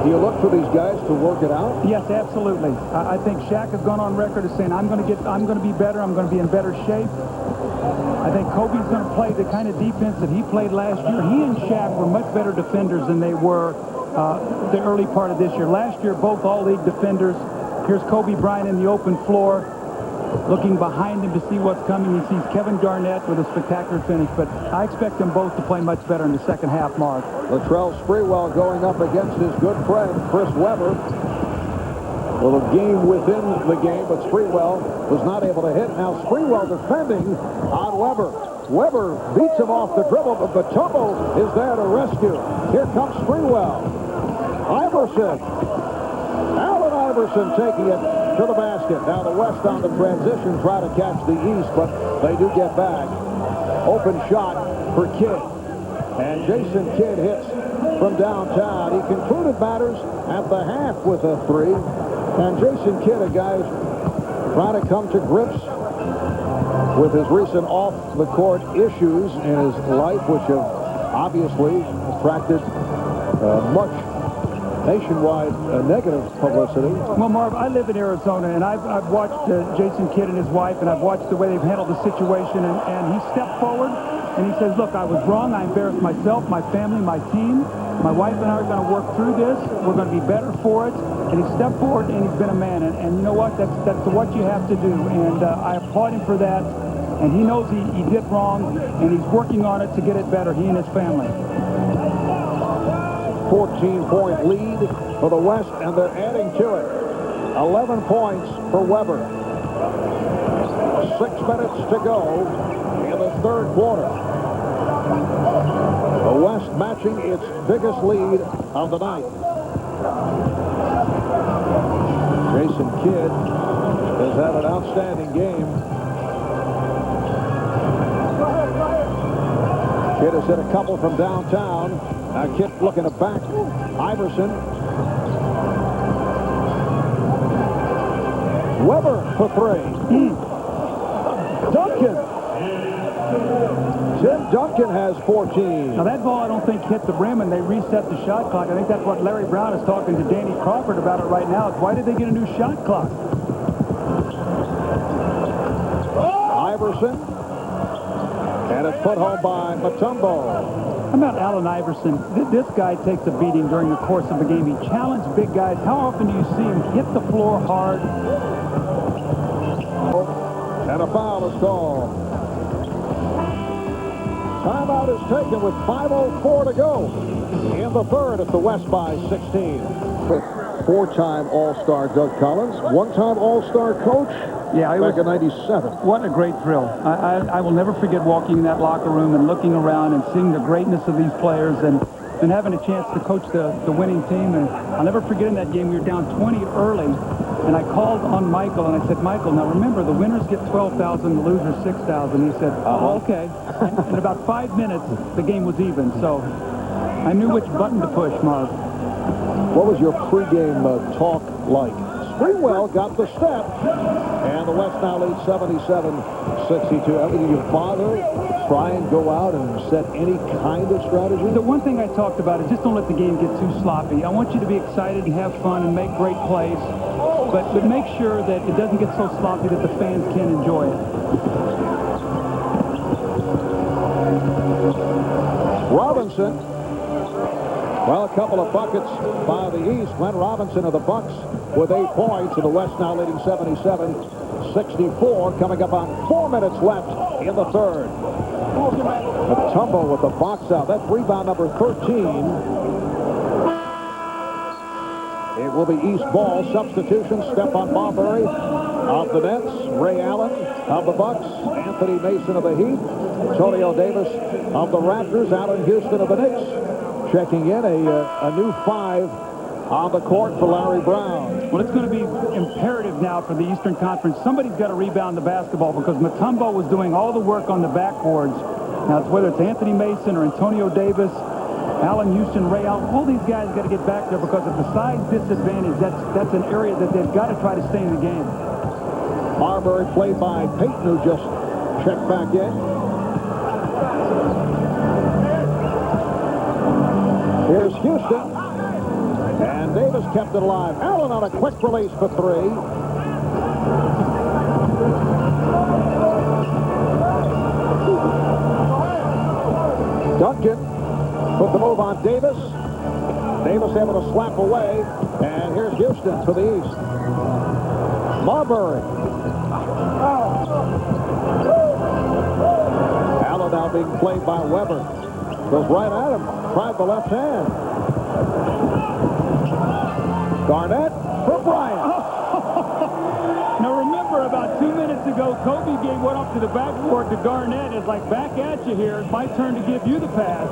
Do you look for these guys to work it out? Yes, absolutely. I think Shaq has gone on record as saying, I'm going to be better. I'm going to be in better shape. I think Kobe's going to play the kind of defense that he played last year. He and Shaq were much better defenders than they were the early part of this year. Last year, both all-league defenders. Here's Kobe Bryant in the open floor, looking behind him to see what's coming. He sees Kevin Garnett with a spectacular finish, but I expect them both to play much better in the second half, Mark. Latrell Sprewell going up against his good friend, Chris Webber. A little game within the game, but Sprewell was not able to hit. Now Sprewell defending on Webber. Webber beats him off the dribble, but Matumbo is there to rescue. Here comes Sprewell. Iverson. Allen Iverson taking it to the basket. Now the West on the transition, try to catch the East, but they do get back. Open shot for Kidd. And Jason Kidd hits from downtown. He concluded matters at the half with a three. And Jason Kidd, a guy who's trying to come to grips with his recent off-the-court issues in his life, which have obviously attracted much nationwide negative publicity. Well, Marv, I live in Arizona, and I've watched Jason Kidd and his wife, and I've watched the way they've handled the situation, and he stepped forward, and he says, look, I was wrong. I embarrassed myself, my family, my team. My wife and I are going to work through this. We're going to be better for it. And he stepped forward, and he's been a man. And you know what? That's what you have to do. And I applaud him for that. And he knows he did wrong, and he's working on it to get it better, he and his family. 14-point lead for the West, and they're adding to it. 11 points for Webber. 6 minutes to go in the third quarter. The West matching its biggest lead of the night. Jason Kidd has had an outstanding game. Kidd has hit a couple from downtown. Now Kidd looking to back Iverson. Webber for three. Duncan. Tim Duncan has 14. Now that ball I don't think hit the rim, and they reset the shot clock. I think that's what Larry Brown is talking to Danny Crawford about it right now. Why did they get a new shot clock? Iverson. And it's put home by Mutombo. How about Allen Iverson? This guy takes a beating during the course of a game. He challenged big guys. How often do you see him hit the floor hard? And a foul is called. Timeout is taken with 5:04 to go in the third at the West by 16. Four-time All-Star Doug Collins, one-time All-Star coach. Yeah, back in '97. What a great thrill. I will never forget walking in that locker room and looking around and seeing the greatness of these players and having a chance to coach the winning team. And I'll never forget in that game, we were down 20 early, and I called on Michael, and I said, Michael, now remember, the winners get $12,000, the losers $6,000. He said, oh, okay. And in about 5 minutes, the game was even. So I knew which button to push, Marv. What was your pregame talk like? Springwell got the step, and the West now leads 77-62. I mean, you bother, try and go out and set any kind of strategy? The one thing I talked about is just don't let the game get too sloppy. I want you to be excited and have fun and make great plays, but make sure that it doesn't get so sloppy that the fans can enjoy it. Robinson. Well, a couple of buckets by the East. Glenn Robinson of the Bucks with 8 points, and the West now leading 77-64. Coming up on 4 minutes left in the third. Mutombo with the box out. That's rebound number 13. It will be East ball. Substitution. Stephon Marbury of the Nets. Ray Allen of the Bucks. Anthony Mason of the Heat. Antonio Davis of the Raptors. Allen Houston of the Knicks. Checking in a new 5 on the court for Larry Brown. Well, it's going to be imperative now for the Eastern Conference. Somebody's got to rebound the basketball because Mutombo was doing all the work on the backboards. Now, whether it's Anthony Mason or Antonio Davis, Allen Houston, Ray Allen, all these guys got to get back there because of the size disadvantage. That's an area that they've got to try to stay in the game. Marbury played by Payton, who just checked back in. Here's Houston. And Davis kept it alive. Allen on a quick release for 3. Duncan put the move on Davis. Davis able to slap away. And here's Houston to the east. Marbury. Allen now being played by Weber. Goes right at him. Tried the left hand. Garnett for Bryant. Now remember, about 2 minutes ago, Kobe gave one up to the backboard to Garnett. It's like, back at you here. It's my turn to give you the pass.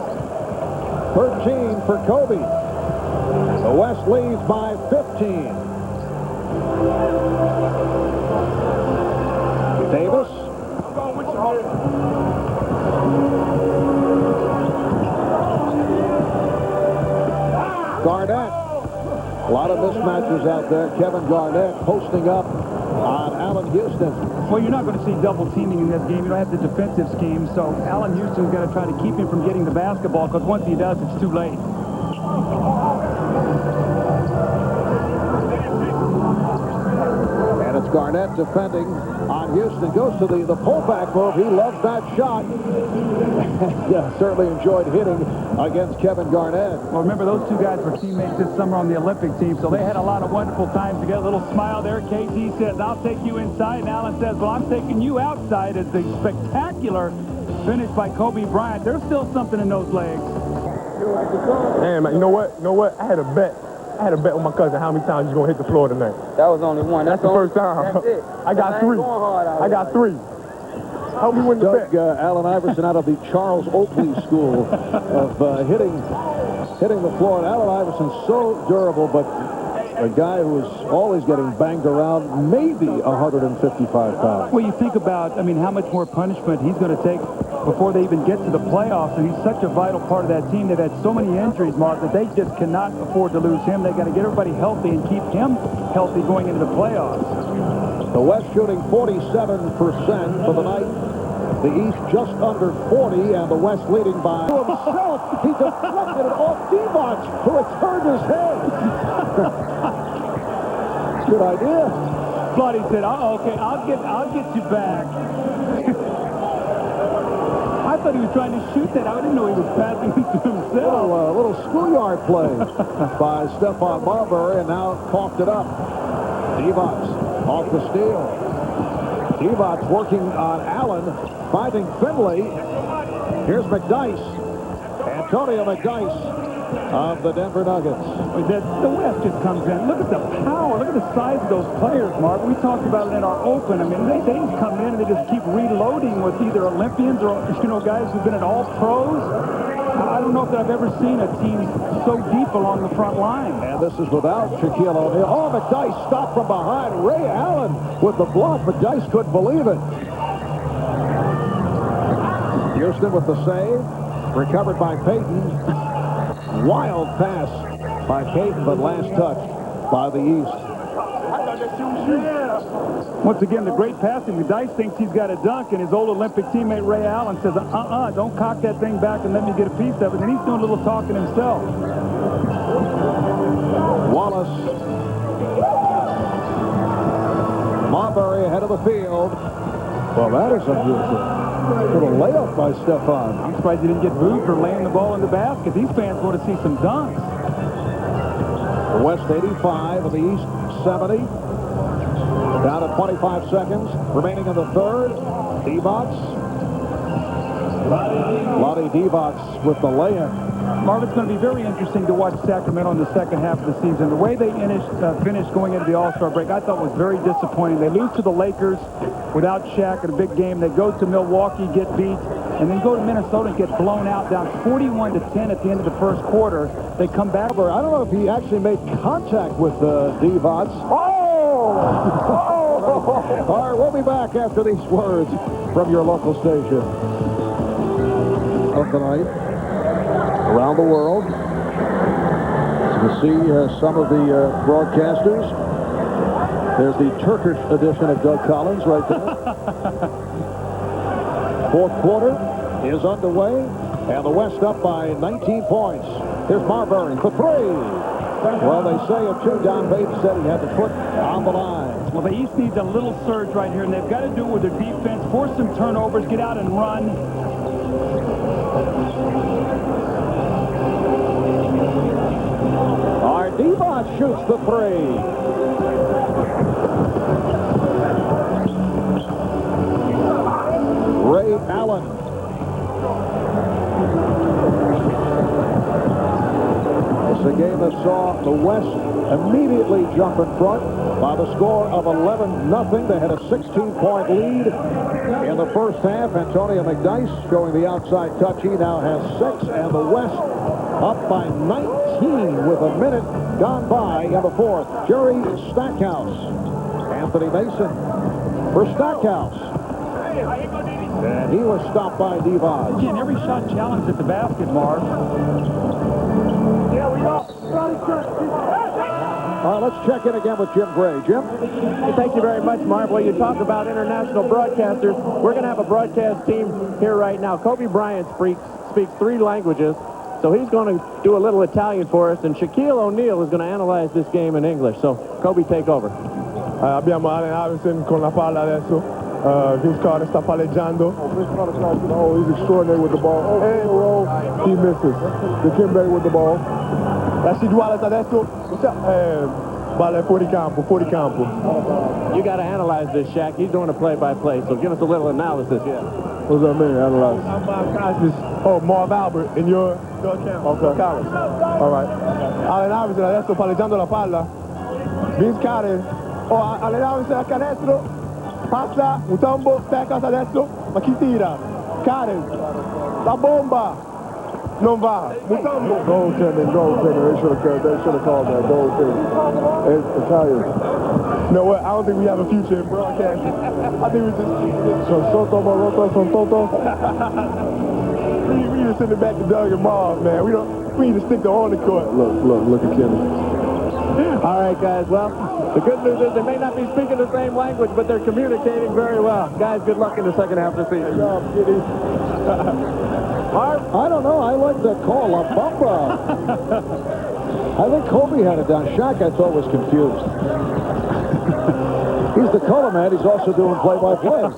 13 for Kobe. The West leads by 15. Davis. Garnett. A lot of mismatches out there. Kevin Garnett posting up on Allen Houston. Well, you're not going to see double teaming in this game. You don't have the defensive scheme, so Allen Houston's got to try to keep him from getting the basketball because once he does, it's too late. And it's Garnett defending on Houston. Goes to the pullback move. He loves that shot. Yeah, certainly enjoyed hitting against Kevin Garnett. Well, remember, those two guys were teammates this summer on the Olympic team, so they had a lot of wonderful times together. A little smile there. KG says, I'll take you inside. And Allen says, well, I'm taking you outside. As the spectacular finish by Kobe Bryant. There's still something in those legs. Damn, man, you know what? I had a bet with my cousin how many times he's going to hit the floor tonight. That was only one. That's the first time. That's it. I got 3. I got 3. Help me win the bet. Doug Allen Iverson out of the Charles Oakley School of hitting the floor. And Allen Iverson's so durable, but a guy who is always getting banged around, maybe 155 pounds. Well, you think about, I mean, how much more punishment he's going to take before they even get to the playoffs, and he's such a vital part of that team. They've had so many injuries, Mark, that they just cannot afford to lose him. They've got to get everybody healthy and keep him healthy going into the playoffs. The West shooting 47% for the night. The East just under 40, and the West leading by himself. He deflected it off Divac, who had turned his head. Good idea. Bloody said, oh, okay, I'll get you back. thought he was trying to shoot that. I didn't know he was passing it to himself. A little schoolyard play by Stephon Marbury, and now coughed it up. Divac off the steal. Divac working on Allen, finding Finley. Here's McDyess. Antonio McDyess of the Denver Nuggets. The West just comes in. Look at the power. Look at the size of those players, Mark. We talked about it in our open. I mean, they just come in and they just keep reloading with either Olympians or, guys who've been at all pros. I don't know if I've ever seen a team so deep along the front line. And this is without Shaquille O'Neal. Oh, McDyess stopped from behind. Ray Allen with the block. McDyess couldn't believe it. Houston with the save. Recovered by Payton. Wild pass by Payton, but last touch by the East. Once again, the great passing. McDyess thinks he's got a dunk, and his old Olympic teammate Ray Allen says, don't cock that thing back and let me get a piece of it. And he's doing a little talking himself. Wallace. Marbury ahead of the field. Well, that is unusual. Little layup by Stephon. I'm surprised he didn't get booed for laying the ball in the basket. These fans want to see some dunks. The West 85 and the East 70. Down to 25 seconds remaining in the third. Divac. Lottie Divac with the layup. Marv, it's going to be very interesting to watch Sacramento in the second half of the season. The way they finished going into the All-Star break, I thought was very disappointing. They lose to the Lakers without Shaq in a big game. They go to Milwaukee, get beat, and then go to Minnesota and get blown out, down 41-10 at the end of the first quarter. They come back. I don't know if he actually made contact with Divac. Oh! All right, we'll be back after these words from your local station of the night. Around the world. You can see some of the broadcasters. There's the Turkish edition of Doug Collins right there. Fourth quarter is underway, and the West up by 19 points. Here's Marbury for three. Well, they say a two-down. Bates said he had the foot on the line. Well, the East needs a little surge right here, and they've got to do it with their defense, force some turnovers, get out and run. Divac shoots the three. Ray Allen. It's a game that saw the West immediately jump in front by the score of 11-0. They had a 16-point lead in the first half. Antonio McDyess showing the outside touch. He now has 6, and the West up by 19 with a minute gone by in the fourth. Jerry Stackhouse. Anthony Mason for Stackhouse. And he was stopped by Divac. Again, every shot challenged at the basket, Marv. Yeah, we go. All right, let's check in again with Jim Gray. Jim? Thank you very much, Marv. Well, you talk about international broadcasters. We're going to have a broadcast team here right now. Kobe Bryant speaks 3 languages. So he's going to do a little Italian for us, and Shaquille O'Neal is going to analyze this game in English. So, Kobe, take over. Abbiamo Allen Iverson con la palla adesso. Vince Carter sta palleggiando. Oh, he's extraordinary with the ball. And he misses. Dikembe with the ball. Rashid Wallace adesso. Balla fuori campo, fuori campo. You got to analyze this, Shaq. He's doing a play-by-play, so give us a little analysis here. What does that mean, analyze? Oh, Marv Albert in your account. Okay. College. All right. Allen Iverson adesso palleggiando la palla. Vince Carter. Oh, Allen Iverson a canestro. Passa, Mutombo, Stackhouse adesso. Ma chi tira? Carter. La bomba. Non va. Mutombo. Goaltending. They should have called that goaltending. It's Italian. You know what? I don't think we have a future in broadcasting. I think we just... Soto, Moroto, Sontoto. We need to send it back to Doug and Marv, man. We need to stick to on the court. Look at Kenny. All right, guys. Well, the good news is they may not be speaking the same language, but they're communicating very well. Guys, good luck in the second half of the season. Good job, Kitty. Marv? I don't know. I like the call, La Bamba. I think Kobe had it down. Shaq, I thought, was confused. He's the color man. He's also doing play-by-play.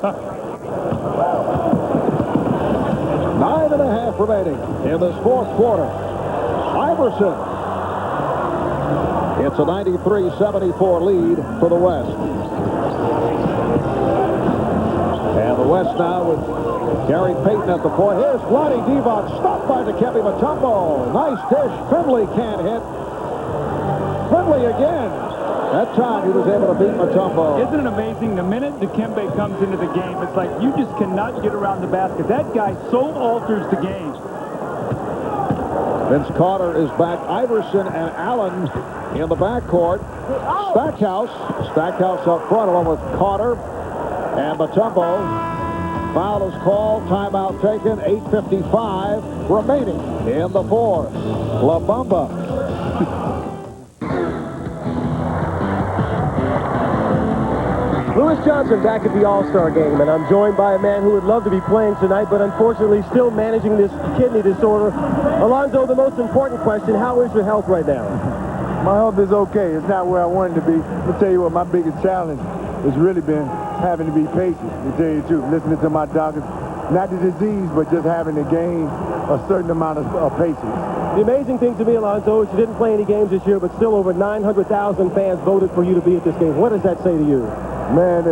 9.5 remaining in this fourth quarter. Iverson. It's a 93-74 lead for the West. And the West now with Gary Payton at the point. Here's Lonnie Divac, stopped by Dikembe Mutombo. Nice dish. Finley can't hit. Finley again. That time he was able to beat Mutombo. Isn't it amazing? The minute Dikembe comes into the game, it's like you just cannot get around the basket. That guy so alters the game. Vince Carter is back. Iverson and Allen in the backcourt. Stackhouse up front along with Carter and Mutombo. Foul is called. Timeout taken. 8:55 remaining in the fourth. La Bamba. Lewis Johnson back at the All-Star game, and I'm joined by a man who would love to be playing tonight, but unfortunately still managing this kidney disorder. Alonzo, the most important question, how is your health right now? My health is okay. It's not where I wanted to be. Let me tell you what, my biggest challenge has really been having to be patient, to tell you the truth. Listening to my doctors, not the disease, but just having to gain a certain amount of patience. The amazing thing to me, Alonzo, is you didn't play any games this year, but still over 900,000 fans voted for you to be at this game. What does that say to you? Man,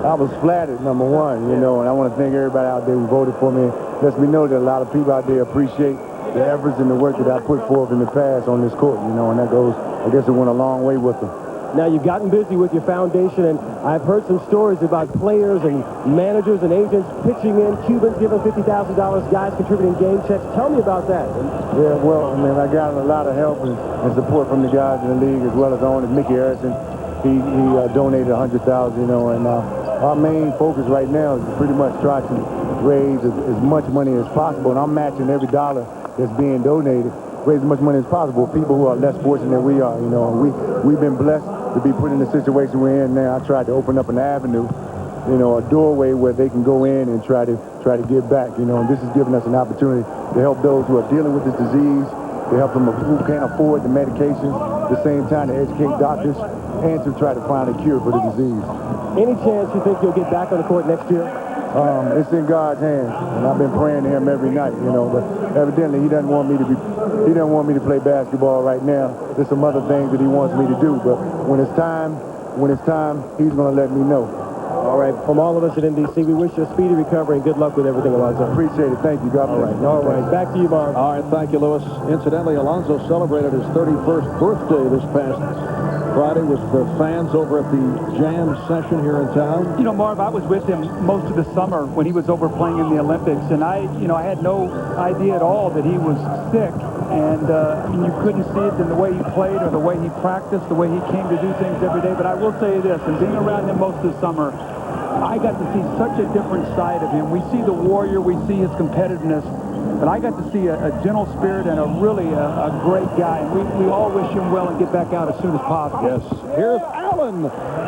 I was flattered, number one, you know, and I want to thank everybody out there who voted for me. Lets me know that a lot of people out there appreciate the efforts and the work that I put forth in the past on this court, you know, and that goes, I guess it went a long way with them. Now, you've gotten busy with your foundation, and I've heard some stories about players and managers and agents pitching in, Cubans giving $50,000, guys contributing game checks. Tell me about that. Yeah, well, I mean, I got a lot of help and support from the guys in the league, as well as the owner, Mickey Harrison. He donated $100,000, you know, and our main focus right now is to pretty much try to raise as much money as possible, and I'm matching every dollar that's being donated, raise as much money as possible. People who are less fortunate than we are, you know, and we've been blessed to be put in the situation we're in now. I tried to open up an avenue, you know, a doorway where they can go in and try to give back, you know, and this has given us an opportunity to help those who are dealing with this disease, to help them who can't afford the medications, at the same time to educate doctors, and to try to find a cure for the disease. Any chance you think you'll get back on the court next year? It's in God's hands, and I've been praying to him every night, you know, but evidently he doesn't want me to play basketball right now. There's some other things that he wants me to do, but when it's time, he's going to let me know. All right, from all of us at NBC, we wish you a speedy recovery and good luck with everything, Alonzo. Appreciate it. Thank you. God bless. All right. Back to you, Marv. All right, thank you, Lewis. Incidentally, Alonzo celebrated his 31st birthday this past Friday with the fans over at the Jam session here in town. You know, Marv, I was with him most of the summer when he was over playing in the Olympics, and I had no idea at all that he was sick. And, I mean, you couldn't see it in the way he played or the way he practiced, the way he came to do things every day. But I will tell you this, and being around him most of the summer, I got to see such a different side of him. We see the warrior, we see his competitiveness, but I got to see a gentle spirit and a great guy. And we all wish him well and get back out as soon as possible. Yes. Here's Allen,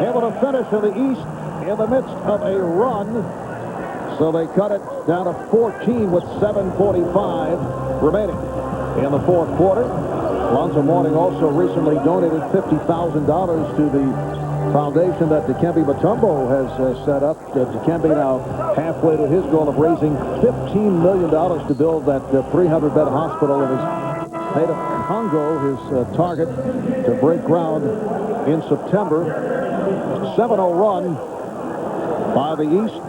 able to finish in the East in the midst of a run. So they cut it down to 14 with 7:45 remaining in the fourth quarter. Alonzo Mourning also recently donated $50,000 to the foundation that Dikembe Mutombo has set up. Dikembe now halfway to his goal of raising $15 million to build that 300-bed hospital in his native Congo, his target to break ground in September. 7-0 run by the East.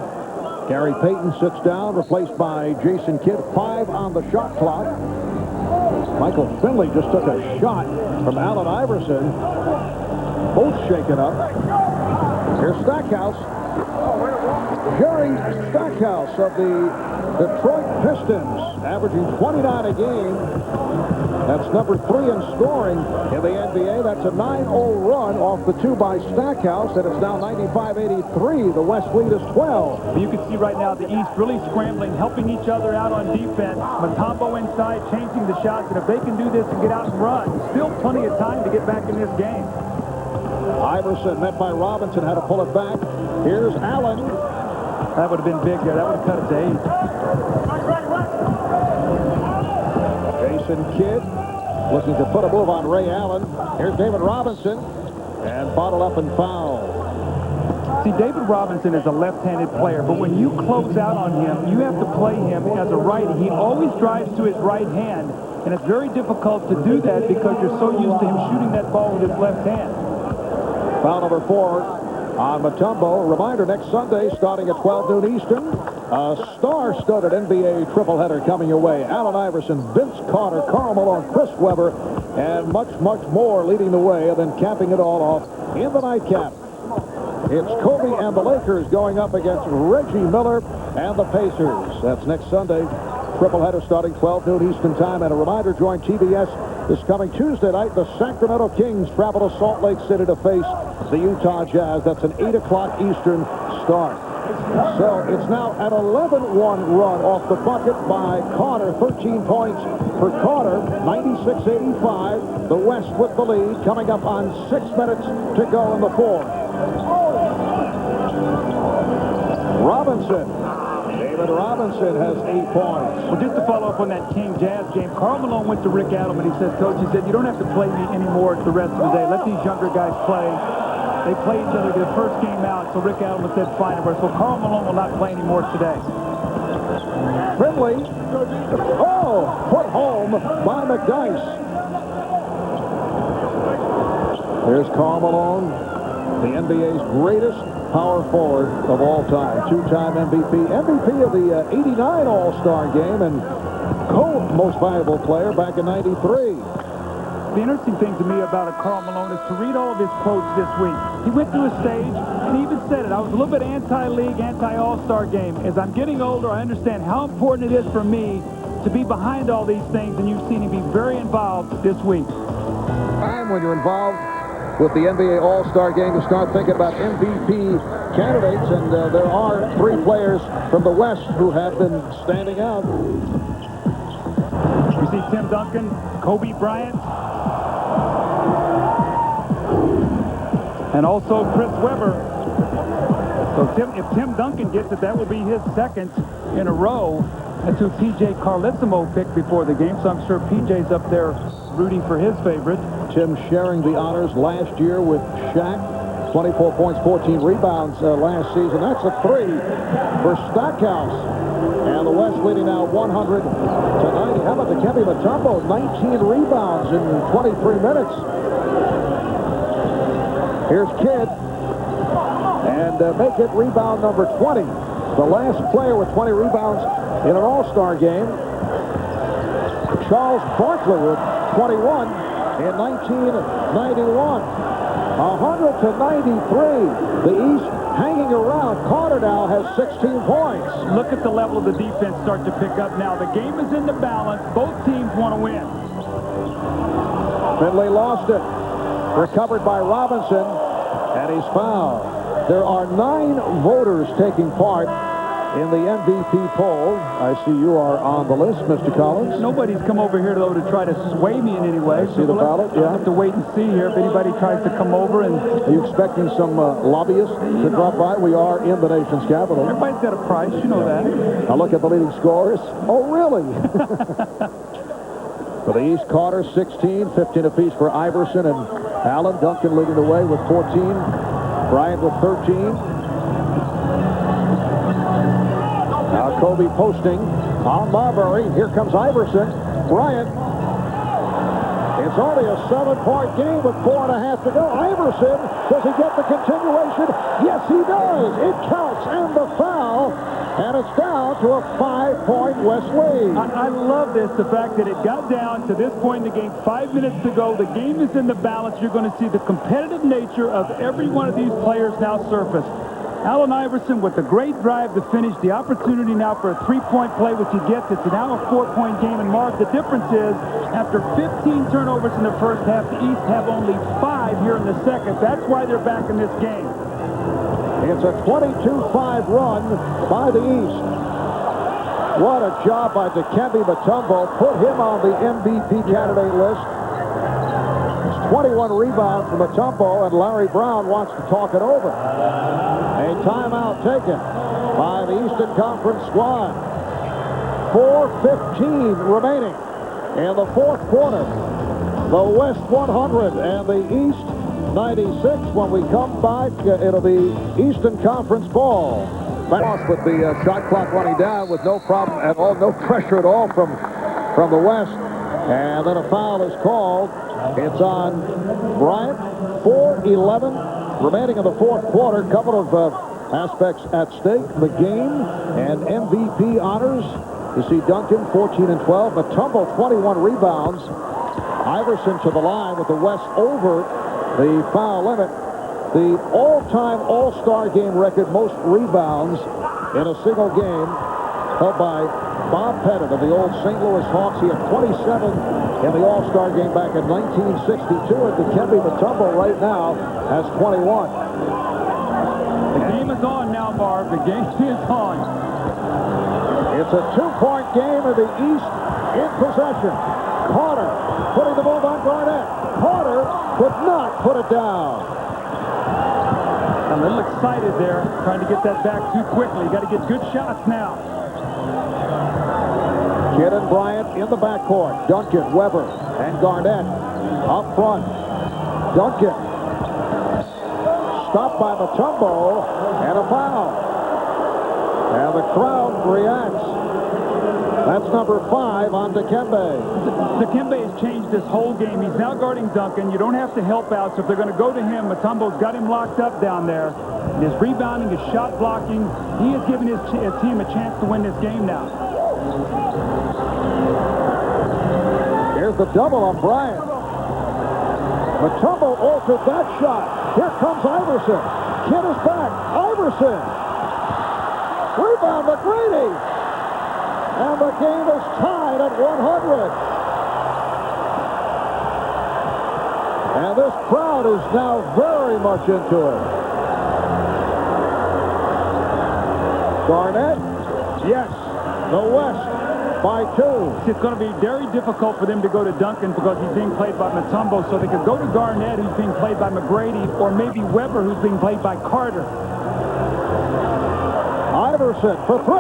Gary Payton sits down, replaced by Jason Kidd. 5 on the shot clock. Michael Finley just took a shot from Allen Iverson. Both shaken up. Here's Stackhouse. Jerry Stackhouse of the Detroit Pistons, averaging 29 a game. That's number 3 in scoring in the NBA. That's a 9-0 run off the 2 by Stackhouse, and it's now 95-83. The West lead is 12. You can see right now the East really scrambling, helping each other out on defense. Mutombo inside, changing the shots, and if they can do this and get out and run, still plenty of time to get back in this game. Iverson met by Robinson, had to pull it back. Here's Allen. That would have been big there. That would have cut it to 8. Jason Kidd looking to put a move on Ray Allen. Here's David Robinson. And bottled up and fouled. See, David Robinson is a left-handed player, but when you close out on him, you have to play him as a righty. He always drives to his right hand, and it's very difficult to do that because you're so used to him shooting that ball with his left hand. Foul number 4 on Mutombo. Reminder, next Sunday, starting at 12 noon Eastern, a star-studded NBA tripleheader coming your way. Allen Iverson, Vince Carter, Karl Malone, Chris Webber, and much, much more leading the way, and then capping it all off in the nightcap. It's Kobe and the Lakers going up against Reggie Miller and the Pacers. That's next Sunday. Tripleheader starting 12 noon Eastern time. And a reminder, join TBS this coming Tuesday night. The Sacramento Kings travel to Salt Lake City to face the Utah Jazz. That's an 8 o'clock Eastern start. So it's now an 11-1 run off the bucket by Carter. 13 points for Carter. 96-85. The West with the lead. Coming up on 6 minutes to go in the fourth. Robinson. David Robinson has 8 points. Well, just to follow up on that King-Jazz game, Karl Malone went to Rick Adelman. He said, Coach, he said, you don't have to play me anymore the rest of the day. Let these younger guys play. They play each other. Their first game out, so Rick Adelman said, fine. So Karl Malone will not play anymore today. Finley. Oh, put home by McDice. There's Karl Malone, the NBA's greatest power forward of all time. Two-time MVP. MVP of the 89 All-Star game and co-most valuable player back in 93. The interesting thing to me about Karl Malone is to read all of his quotes this week. He went through a stage, and he even said it. I was a little bit anti-league, anti-all-star game. As I'm getting older, I understand how important it is for me to be behind all these things, and you've seen him be very involved this week. Time when you're involved with the NBA All-Star game to start thinking about MVP candidates, and there are 3 players from the West who have been standing out. You see Tim Duncan, Kobe Bryant, and also Chris Webber. So if Tim Duncan gets it, that will be his second in a row. That's who P.J. Carlissimo picked before the game, so I'm sure P.J.'s up there rooting for his favorite. Tim sharing the honors last year with Shaq. 24 points, 14 rebounds last season. That's a 3 for Stackhouse. And the West leading now 100-90. How about the Dikembe Mutombo? 19 rebounds in 23 minutes. Here's Kidd. And make it rebound number 20. The last player with 20 rebounds in an All-Star game. Charles Barkley with 21 in 1991. 100-93. The East hanging around. Carter now has 16 points. Look at the level of the defense start to pick up now. The game is in the balance. Both teams want to win. Finley lost it. Recovered by Robinson. And he's fouled. There are 9 voters taking part in the MVP poll. I see you are on the list, Mr. Collins. Nobody's come over here, though, to try to sway me in any way. See the ballot? Yeah. I'll have to wait and see here if anybody tries to come over. And are you expecting some lobbyists to drop by? We are in the nation's capital. Everybody's got a price. You know that. Now look at the leading scorers. Oh, really? For the East, Carter, 16, 15 apiece for Iverson and Allen. Duncan leading the way with 14. Bryant with 13. Now Kobe posting on Marbury. Here comes Iverson. Bryant. It's only a 7-point game with 4.5 to go. Iverson, does he get the continuation? Yes, he does. It counts and the foul. And it's down to a 5-point West lead. I love this, the fact that it got down to this point in the game, 5 minutes to go. The game is in the balance. You're going to see the competitive nature of every one of these players now surface. Allen Iverson with a great drive to finish. The opportunity now for a 3-point play, which he gets. It's now a 4-point game. And Mark, the difference is, after 15 turnovers in the first half, the East have only 5 here in the second. That's why they're back in this game. It's a 22-5 run by the East. What a job by Dikembe Mutombo. Put him on the MVP candidate list. It's 21 rebounds from Mutombo, and Larry Brown wants to talk it over. A timeout taken by the Eastern Conference squad. 4:15 remaining in the fourth quarter. The West 100 and the East 96. When we come back, it'll be Eastern Conference ball. Back with the shot clock running down with no problem at all, no pressure at all from the West. And then a foul is called. It's on Bryant. 4:11 remaining in the fourth quarter. Couple of aspects at stake. The game and MVP honors. You see Duncan, 14 and 12. Mutombo, 21 rebounds. Iverson to the line with the West over the foul limit. The all-time All-Star game record most rebounds in a single game held by Bob Pettit of the old St. Louis Hawks. He had 27 in the All-Star game back in 1962. And Dikembe Mutombo right now has 21. The game is on now, Marv. The game is on. It's a two-point game in the East in possession. Carter putting the move on Garnett. Carter could not put it down. A little excited there, trying to get that back too quickly. Got to get good shots now. Kidd and Bryant in the backcourt. Duncan, Weber, and Garnett up front. Duncan stopped by Mutombo and a foul. And the crowd reacts. That's number 5 on Dikembe. Dikembe has changed this whole game. He's now guarding Duncan. You don't have to help out, so if they're going to go to him, Mutombo's got him locked up down there. His rebounding, his shot blocking, he has given his team a chance to win this game now. Here's the double on Bryant. Mutombo altered that shot. Here comes Iverson. Kidd is back. Iverson. Rebound McGrady. And the game is tied at 100. And this crowd is now very much into it. Garnett, yes, the West by 2. It's going to be very difficult for them to go to Duncan because he's being played by Mutombo, so they could go to Garnett, who's being played by McGrady, or maybe Weber, who's being played by Carter. Iverson for 3.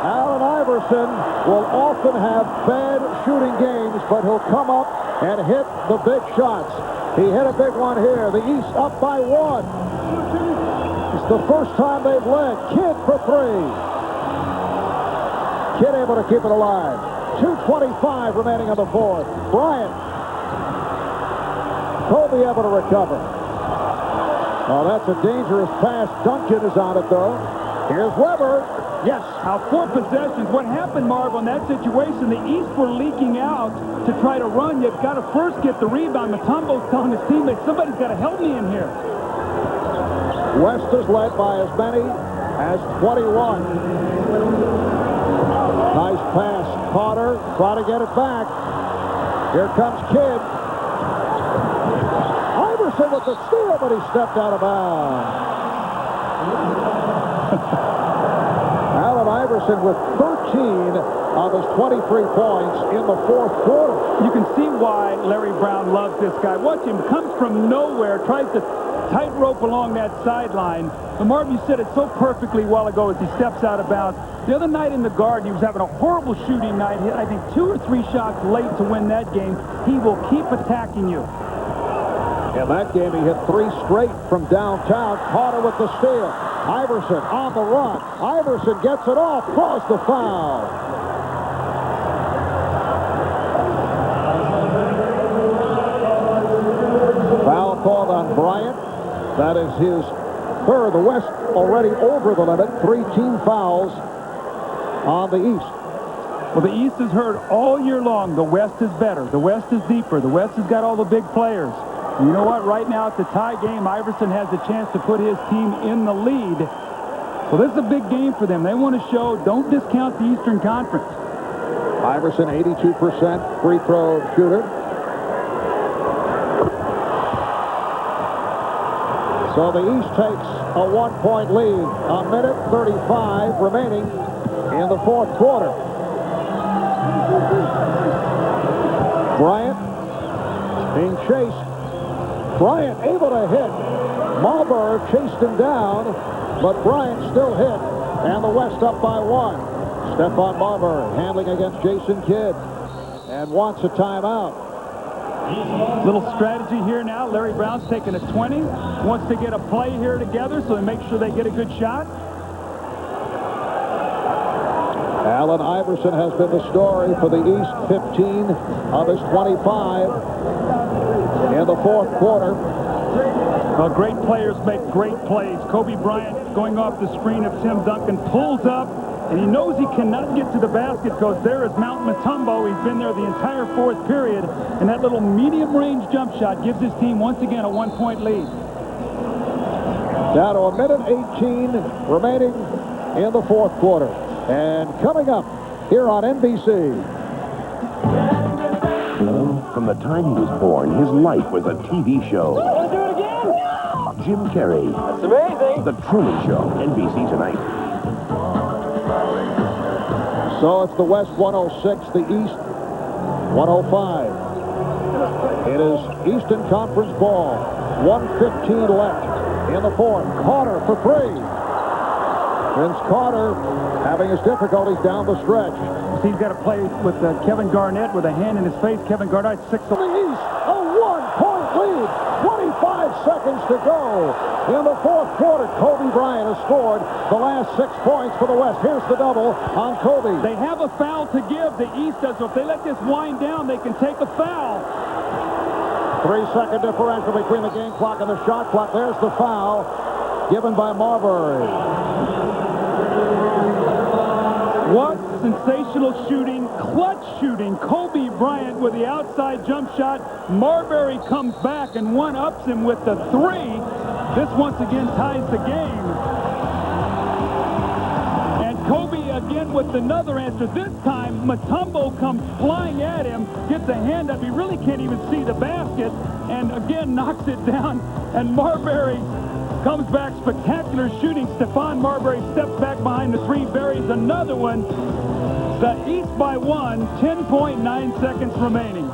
Allen Iverson will often have bad shooting games, but he'll come up and hit the big shots. He hit a big one here. The East up by 1. It's the first time they've led. Kidd for 3. Kidd able to keep it alive. 2:25 remaining in the fourth. Bryant. Kobe able to recover. Oh, that's a dangerous pass. Duncan is on it, though. Here's Weber. Yes, 4 possessions. What happened, Marv, on that situation, the East were leaking out to try to run. You've got to first get the rebound. Mutombo's telling his teammates, somebody's got to help me in here. West is led by as many as 21. Nice pass. Carter try to get it back. Here comes Kidd. Iverson with the steal, but he stepped out of bounds. Allen Iverson with 13 of his 23 points in the fourth quarter. You can see why Larry Brown loves this guy. Watch him. Comes from nowhere, tries to tightrope along that sideline. And Marvin, you said it so perfectly a while ago as he steps out of bounds. The other night in the Garden, he was having a horrible shooting night. Hit, I think, 2 or 3 shots late to win that game. He will keep attacking you. In that game, he hit 3 straight from downtown. Carter with the steal. Iverson on the run. Iverson gets it off, draws the foul. Foul called on Bryant. That is his third. The West already over the limit. 3 team fouls on the East. Well, the East has heard all year long the West is better. The West is deeper. The West has got all the big players. You know what? Right now, it's a tie game. Iverson has the chance to put his team in the lead. Well, this is a big game for them. They want to show, don't discount the Eastern Conference. Iverson, 82% free throw shooter. So the East takes a 1-point lead. A minute 35 remaining in the fourth quarter. Bryant being chased. Bryant able to hit. Marbury chased him down, but Bryant still hit, and the West up by 1. Stephon Marbury handling against Jason Kidd and wants a timeout. Little strategy here now. Larry Brown's taking a 20. Wants to get a play here together so they make sure they get a good shot. Allen Iverson has been the story for the East. 15 of his 25 in the fourth quarter. Well, great players make great plays. Kobe Bryant going off the screen of Tim Duncan pulls up, and he knows he cannot get to the basket because there is Mount Mutombo. He's been there the entire fourth period, and that little medium-range jump shot gives his team once again a one-point lead. Down to a minute 18 remaining in the fourth quarter. And coming up here on NBC. From the time he was born, his life was a TV show. Want to do it again? Jim Carrey. That's amazing. The Truman Show, NBC Tonight. So it's the West 106, the East 105. It is Eastern Conference ball. 1:15 left in the fourth. Carter for three. Vince Carter having his difficulties down the stretch. He's got to play with Kevin Garnett with a hand in his face. Kevin Garnett 6. The East, a one-point lead. 25 seconds to go. In the fourth quarter, Kobe Bryant has scored the last 6 points for the West. Here's the double on Kobe. They have a foul to give. The East does. So if they let this wind down, they can take a foul. 3-second differential between the game clock and the shot clock. There's the foul given by Marbury. What sensational shooting, clutch shooting. Kobe Bryant with the outside jump shot. Marbury comes back and one-ups him with the three. This once again ties the game. And Kobe again with another answer. This time, Mutombo comes flying at him, gets a hand up. He really can't even see the basket, and again knocks it down. And Marbury comes back, spectacular shooting. Stephon Marbury steps back behind the three, buries another one. The East by one, 10.9 seconds remaining.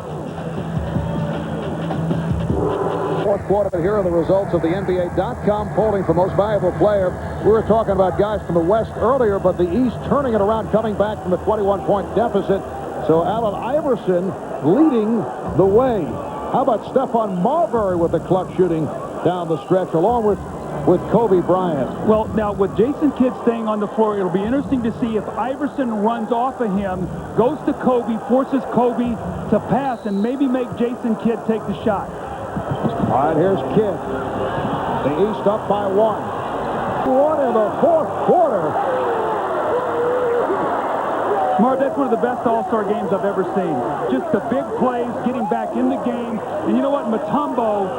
Fourth quarter, but here are the results of the NBA.com polling for most valuable player. We were talking about guys from the West earlier, but the East turning it around, coming back from a 21-point deficit. So Allen Iverson leading the way. How about Stephon Marbury with the clutch shooting down the stretch, along with Kobe Bryant. Well, now with Jason Kidd staying on the floor, it'll be interesting to see if Iverson runs off of him, goes to Kobe, forces Kobe to pass, and maybe make Jason Kidd take the shot. All right, here's Kidd. The East up by one. One in the fourth quarter. Marv, that's one of the best All-Star games I've ever seen. Just the big plays, getting back in the game. And you know what? Mutombo,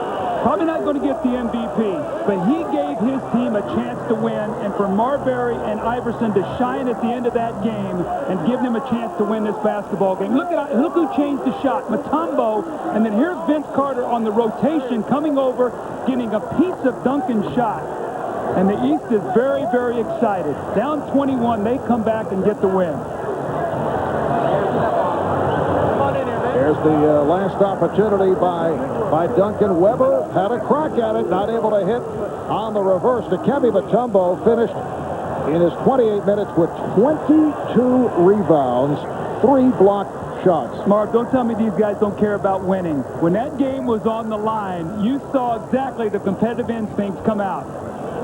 probably not going to get the MVP, but he gave his team a chance to win, and for Marbury and Iverson to shine at the end of that game and give them a chance to win this basketball game. Look who changed the shot, Mutombo, and then here's Vince Carter on the rotation coming over, getting a piece of Duncan's shot. And the East is very, very excited. Down 21, they come back and get the win. There's the last opportunity by Duncan. Weber had a crack at it, not able to hit on the reverse. Dikembe Mutombo finished in his 28 minutes with 22 rebounds, 3 blocked shots. Marv, don't tell me these guys don't care about winning. When that game was on the line, you saw exactly the competitive instincts come out.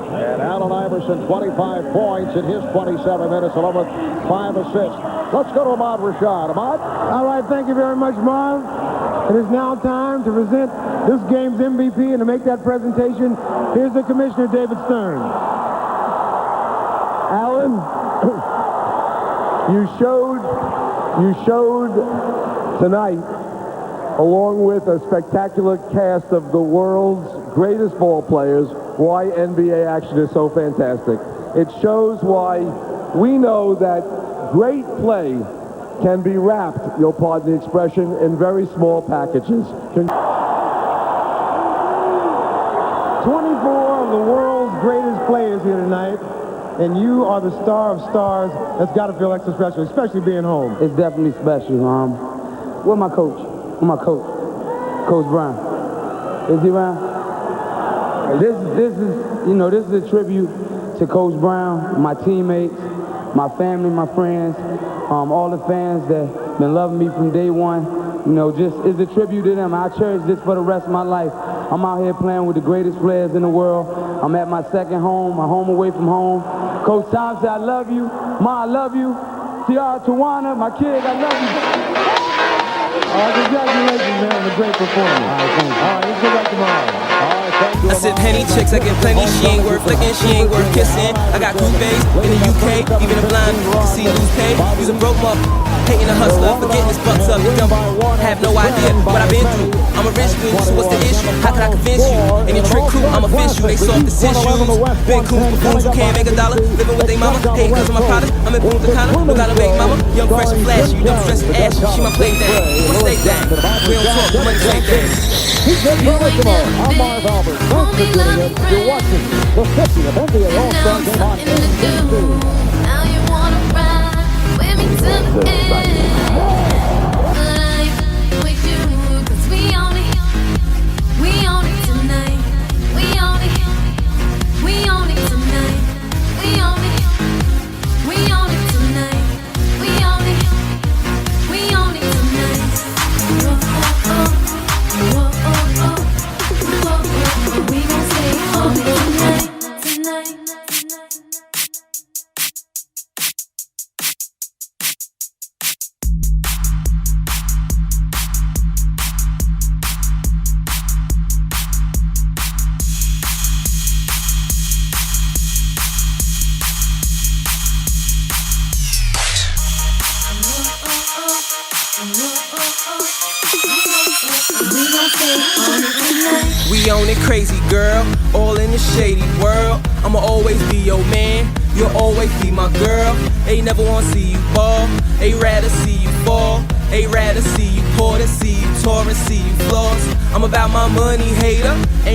And Allen Iverson, 25 points in his 27 minutes, along with 5 assists. Let's go to Ahmad Rashad. Ahmad? All right, thank you very much, Marv. It is now time to present this game's MVP, and to make that presentation, here's the Commissioner, David Stern. Allen, you showed tonight, along with a spectacular cast of the world's greatest ball players, why NBA action is so fantastic. It shows why we know that great play can be wrapped, you'll pardon the expression, in very small packages. 24 of the world's greatest players here tonight, and you are the star of stars. That's got to feel extra special, especially being home. It's definitely special. Where's my coach? Where's my coach? Coach Brown. Is he around? This is a tribute to Coach Brown, my teammates, my family, my friends, all the fans that been loving me from day one. You know, just is a tribute to them. I cherish this for the rest of my life. I'm out here playing with the greatest players in the world. I'm at my second home, my home away from home. Coach Tom said, I love you. Ma, I love you. Tiara, Tawana, my kids, I love you. Congratulations, man, on a great performance. All right, thank you. All right, let's go back tomorrow. I sip Henny, chicks, I get plenty. She ain't worth flicking, she ain't worth kissing. I got groupies in the UK, even the blind can see lose pay. Use a broke up, hating a hustler, forgetting his bucks up. You dumb, have no idea what I've been through. I'm a rich dude, so what's the issue? How can I convince you? In your trick crew, I'm official. They soft as tissues. Big coons, buffoons who can't make a dollar. Living with they mama, hating cause of my products. I'm in Punta Cana, no got a baby mama. Young, fresh, and flashy, you dumb, dressed ashy. She my plaything, my stay thing. We don't talk, the money same thing. I'm Marv Albert. Thanks for tuning in. You're watching the 50th NBA All-Star Game on NBC. Now you wanna ride with me to the end. With you, 'cause we own it tonight. We own it tonight. We own it tonight. We own it tonight. We own it tonight. We gon' stay on it tonight. We own it crazy, girl, all in the shady world. I'ma always be your man, you'll always be my girl. They never wanna see you fall, they rather see you fall. They rather see you poor than see you tall and see you flaws. I'm about my money, hater.